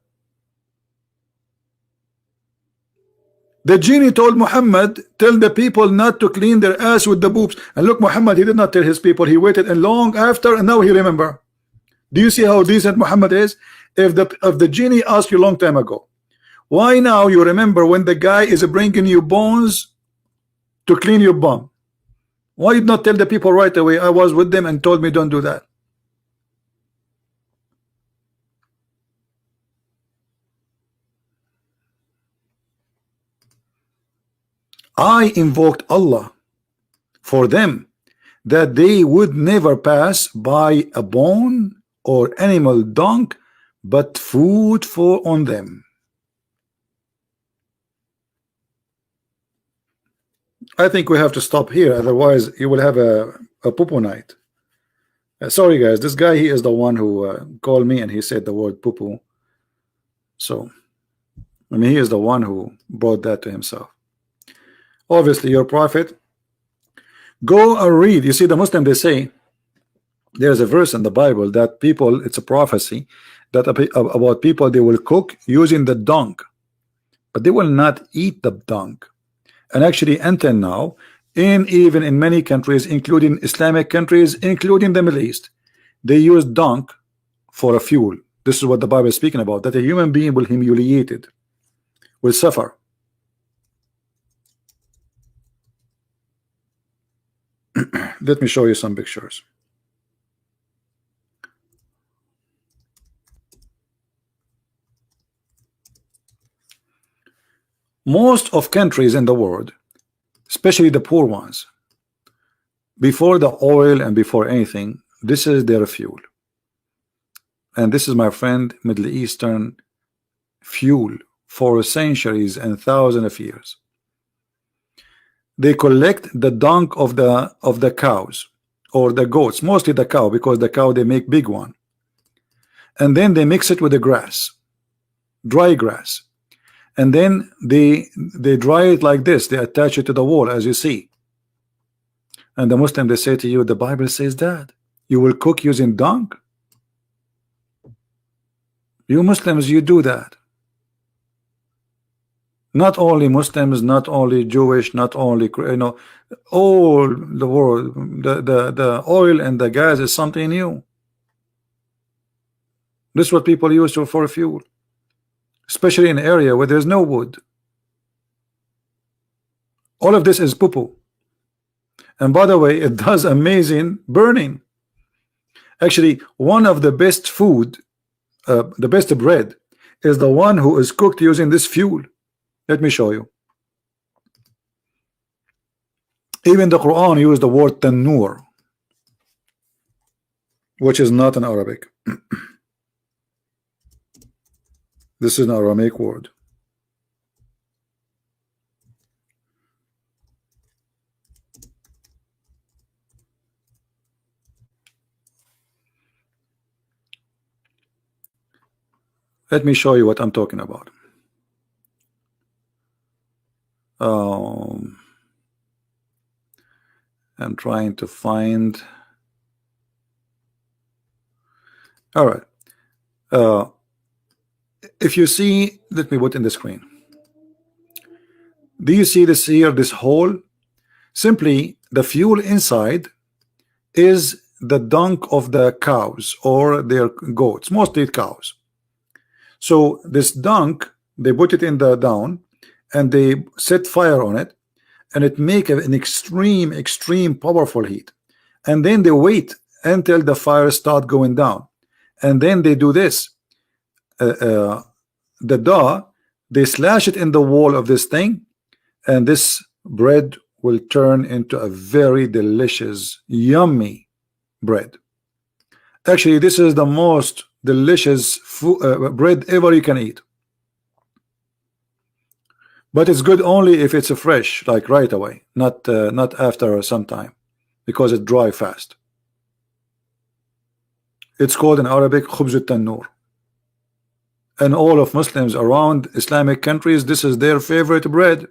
The genie told Muhammad, tell the people not to clean their ass with the boobs. And look, Muhammad, he did not tell his people. He waited and long after, and now he remember. Do you see how decent Muhammad is? If the genie asked you a long time ago, why now you remember when the guy is bringing you bones to clean your bum? Why did not tell the people right away? I was with them and told me don't do that. I invoked Allah for them that they would never pass by a bone or animal dung, but food for on them. I think we have to stop here, otherwise you will have a poo-poo night. Sorry guys, this guy, he is the one who called me and he said the word poo-poo. So I mean, he is the one who brought that to himself. Obviously your prophet, go and read. You see, the Muslim, they say there's a verse in the Bible that people, it's a prophecy that about people, they will cook using the dung, but they will not eat the dung. And actually until now, even in many countries, including Islamic countries, including the Middle East, they use dung for a fuel. This is what the Bible is speaking about, that a human being will humiliated, will suffer. Let me show you some pictures. Most of countries in the world, especially the poor ones, before the oil and before anything, this is their fuel. And this is, my friend, Middle Eastern fuel for centuries and thousands of years. They collect the dung of the cows or the goats, mostly the cow, because the cow, they make big one, and then they mix it with the grass, dry grass, and then they dry it like this. They attach it to the wall, as you see. And the Muslim, they say to you, the Bible says that you will cook using dung. You Muslims, you do that. Not only Muslims, not only Jewish, not only, you know, all the world, the oil and the gas is something new. This is what people use for fuel, especially in an area where there's no wood. All of this is poo-poo. And by the way, it does amazing burning. Actually, one of the best food, the best bread, is the one who is cooked using this fuel. Let me show you. Even the Quran used the word tanur, which is not an Arabic. This is an Aramaic word. Let me show you what I'm talking about. I'm trying to find. All right. If you see, let me put in the screen. Do you see this here, this hole? Simply the fuel inside is the dung of the cows or their goats, mostly cows. So this dung, they put it in the down and they set fire on it, and it make an extreme powerful heat, and then they wait until the fire start going down, and then they do this. The dough, they slash it in the wall of this thing, and this bread will turn into a very delicious, yummy bread. Actually, this is the most delicious bread ever you can eat. But it's good only if it's fresh, like right away, not after some time, because it dry fast. It's called in Arabic khubz al-tannur. And all of Muslims around Islamic countries, this is their favorite bread.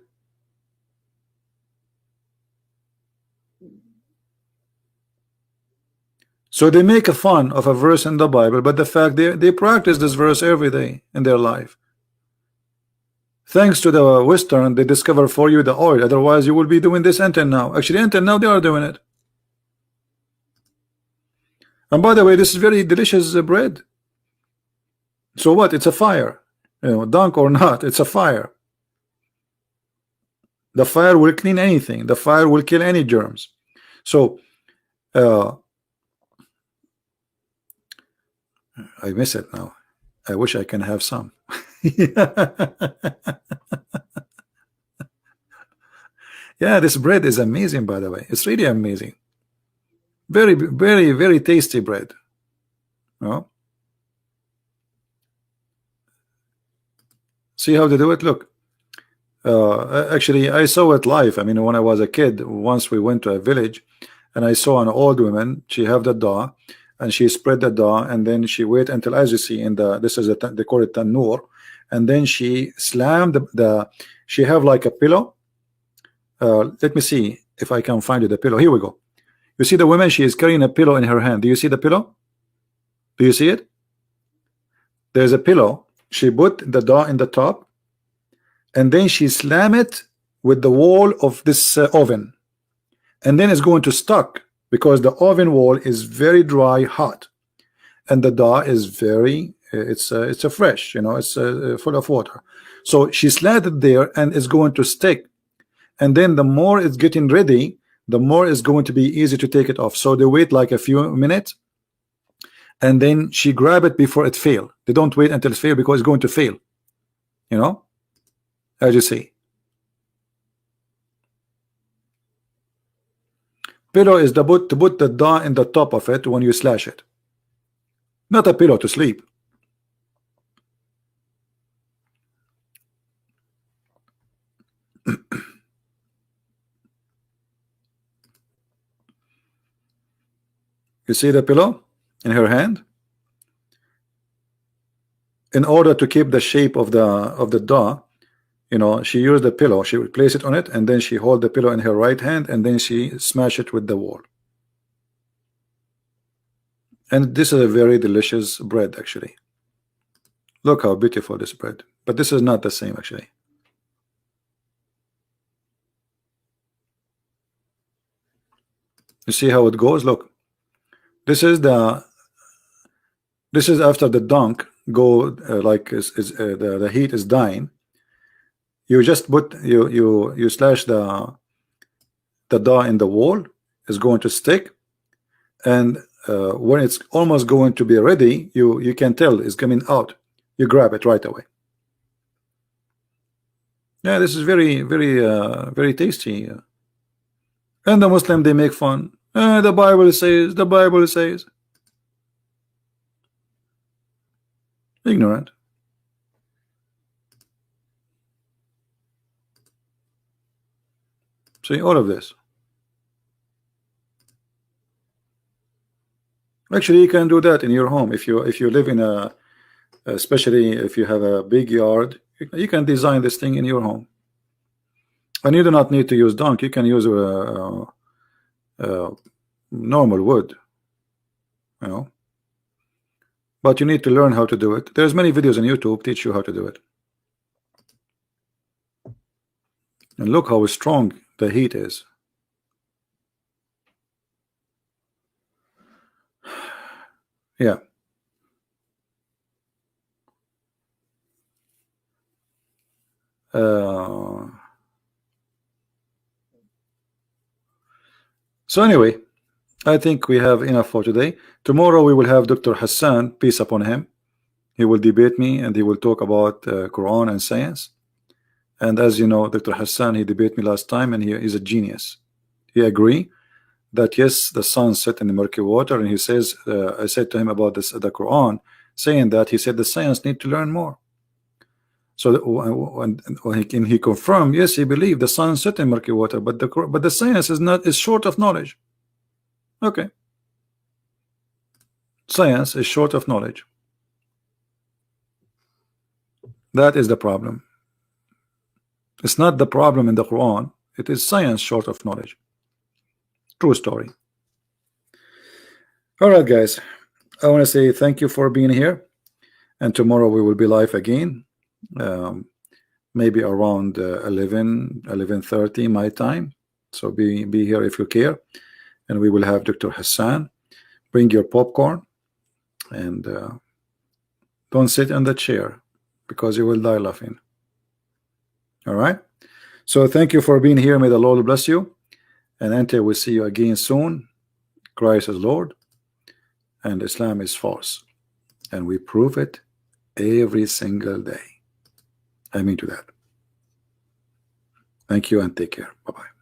So they make a fun of a verse in the Bible, but the fact they practice this verse every day in their life. Thanks to the Western, they discover for you the oil. Otherwise, you will be doing this until now. Actually, until now, they are doing it. And by the way, this is very delicious bread. So what? It's a fire. You know, dunk or not, it's a fire. The fire will clean anything. The fire will kill any germs. So, I miss it now. I wish I can have some. Yeah, this bread is amazing, by the way. It's really amazing. Very, very, very tasty bread. No? See how they do it? Look. Actually, I saw it live. I mean, when I was a kid, once we went to a village, and I saw an old woman. She have the dough, and she spread the dough, and then she wait until, as you see in the, this is a they call it tannur, and then she slammed she have like a pillow. Let me see if I can find you the pillow. Here we go. You see the woman, she is carrying a pillow in her hand. Do you see the pillow? Do you see it? There's a pillow. She put the dough in the top, and then she slam it with the wall of this oven, and then it's going to stuck because the oven wall is very dry, hot, and the dough is very it's a fresh, you know, it's full of water. So she slammed it there, and it's going to stick. And then the more it's getting ready, the more it's going to be easy to take it off. So they wait like a few minutes, and then she grab it before it fail. They don't wait until it fail because it's going to fail, you know, as you see. Pillow is to put the dough in the top of it when you slash it, not a pillow to sleep. You see the pillow in her hand? In order to keep the shape of the dough, you know, she used the pillow. She would place it on it, and then she hold the pillow in her right hand, and then she smash it with the wall. And this is a very delicious bread, actually. Look how beautiful this bread. But this is not the same, actually. You see how it goes? Look. This is after the dunk go the heat is dying. You just put you slash the dough in the wall. Is going to stick, and when it's almost going to be ready, you can tell it's coming out. You grab it right away. Yeah, this is very, very, very tasty. And the Muslim, they make fun. The Bible says, the Bible says. Ignorant. See all of this. Actually, you can do that in your home if you live in a, especially if you have a big yard. You can design this thing in your home, and you do not need to use dung. You can use normal wood, you know. But you need to learn how to do it. There's many videos on YouTube teach you how to do it. And look how strong the heat is. Yeah. So anyway, I think we have enough for today. Tomorrow we will have Dr. Hassan, peace upon him. He will debate me, and he will talk about Quran and science. And as you know, Dr. Hassan, he debated me last time, and he is a genius. He agree that yes, the sun set in the murky water, and he says, I said to him about this, the Quran, saying that he said the science need to learn more. So when he confirmed, yes, he believed the sun set in murky water, but the science is short of knowledge. Okay, science is short of knowledge. That is the problem. It's not the problem in the Quran. It is science short of knowledge. True story. All right, guys. I want to say thank you for being here. And tomorrow we will be live again. Maybe around 11:30 my time. So be here if you care. And we will have Dr. Hassan. Bring your popcorn. And don't sit in the chair, because you will die laughing. All right. So thank you for being here. May the Lord bless you. And until we see you again soon, Christ is Lord and Islam is false. And we prove it every single day. I mean to that. Thank you and take care. Bye-bye.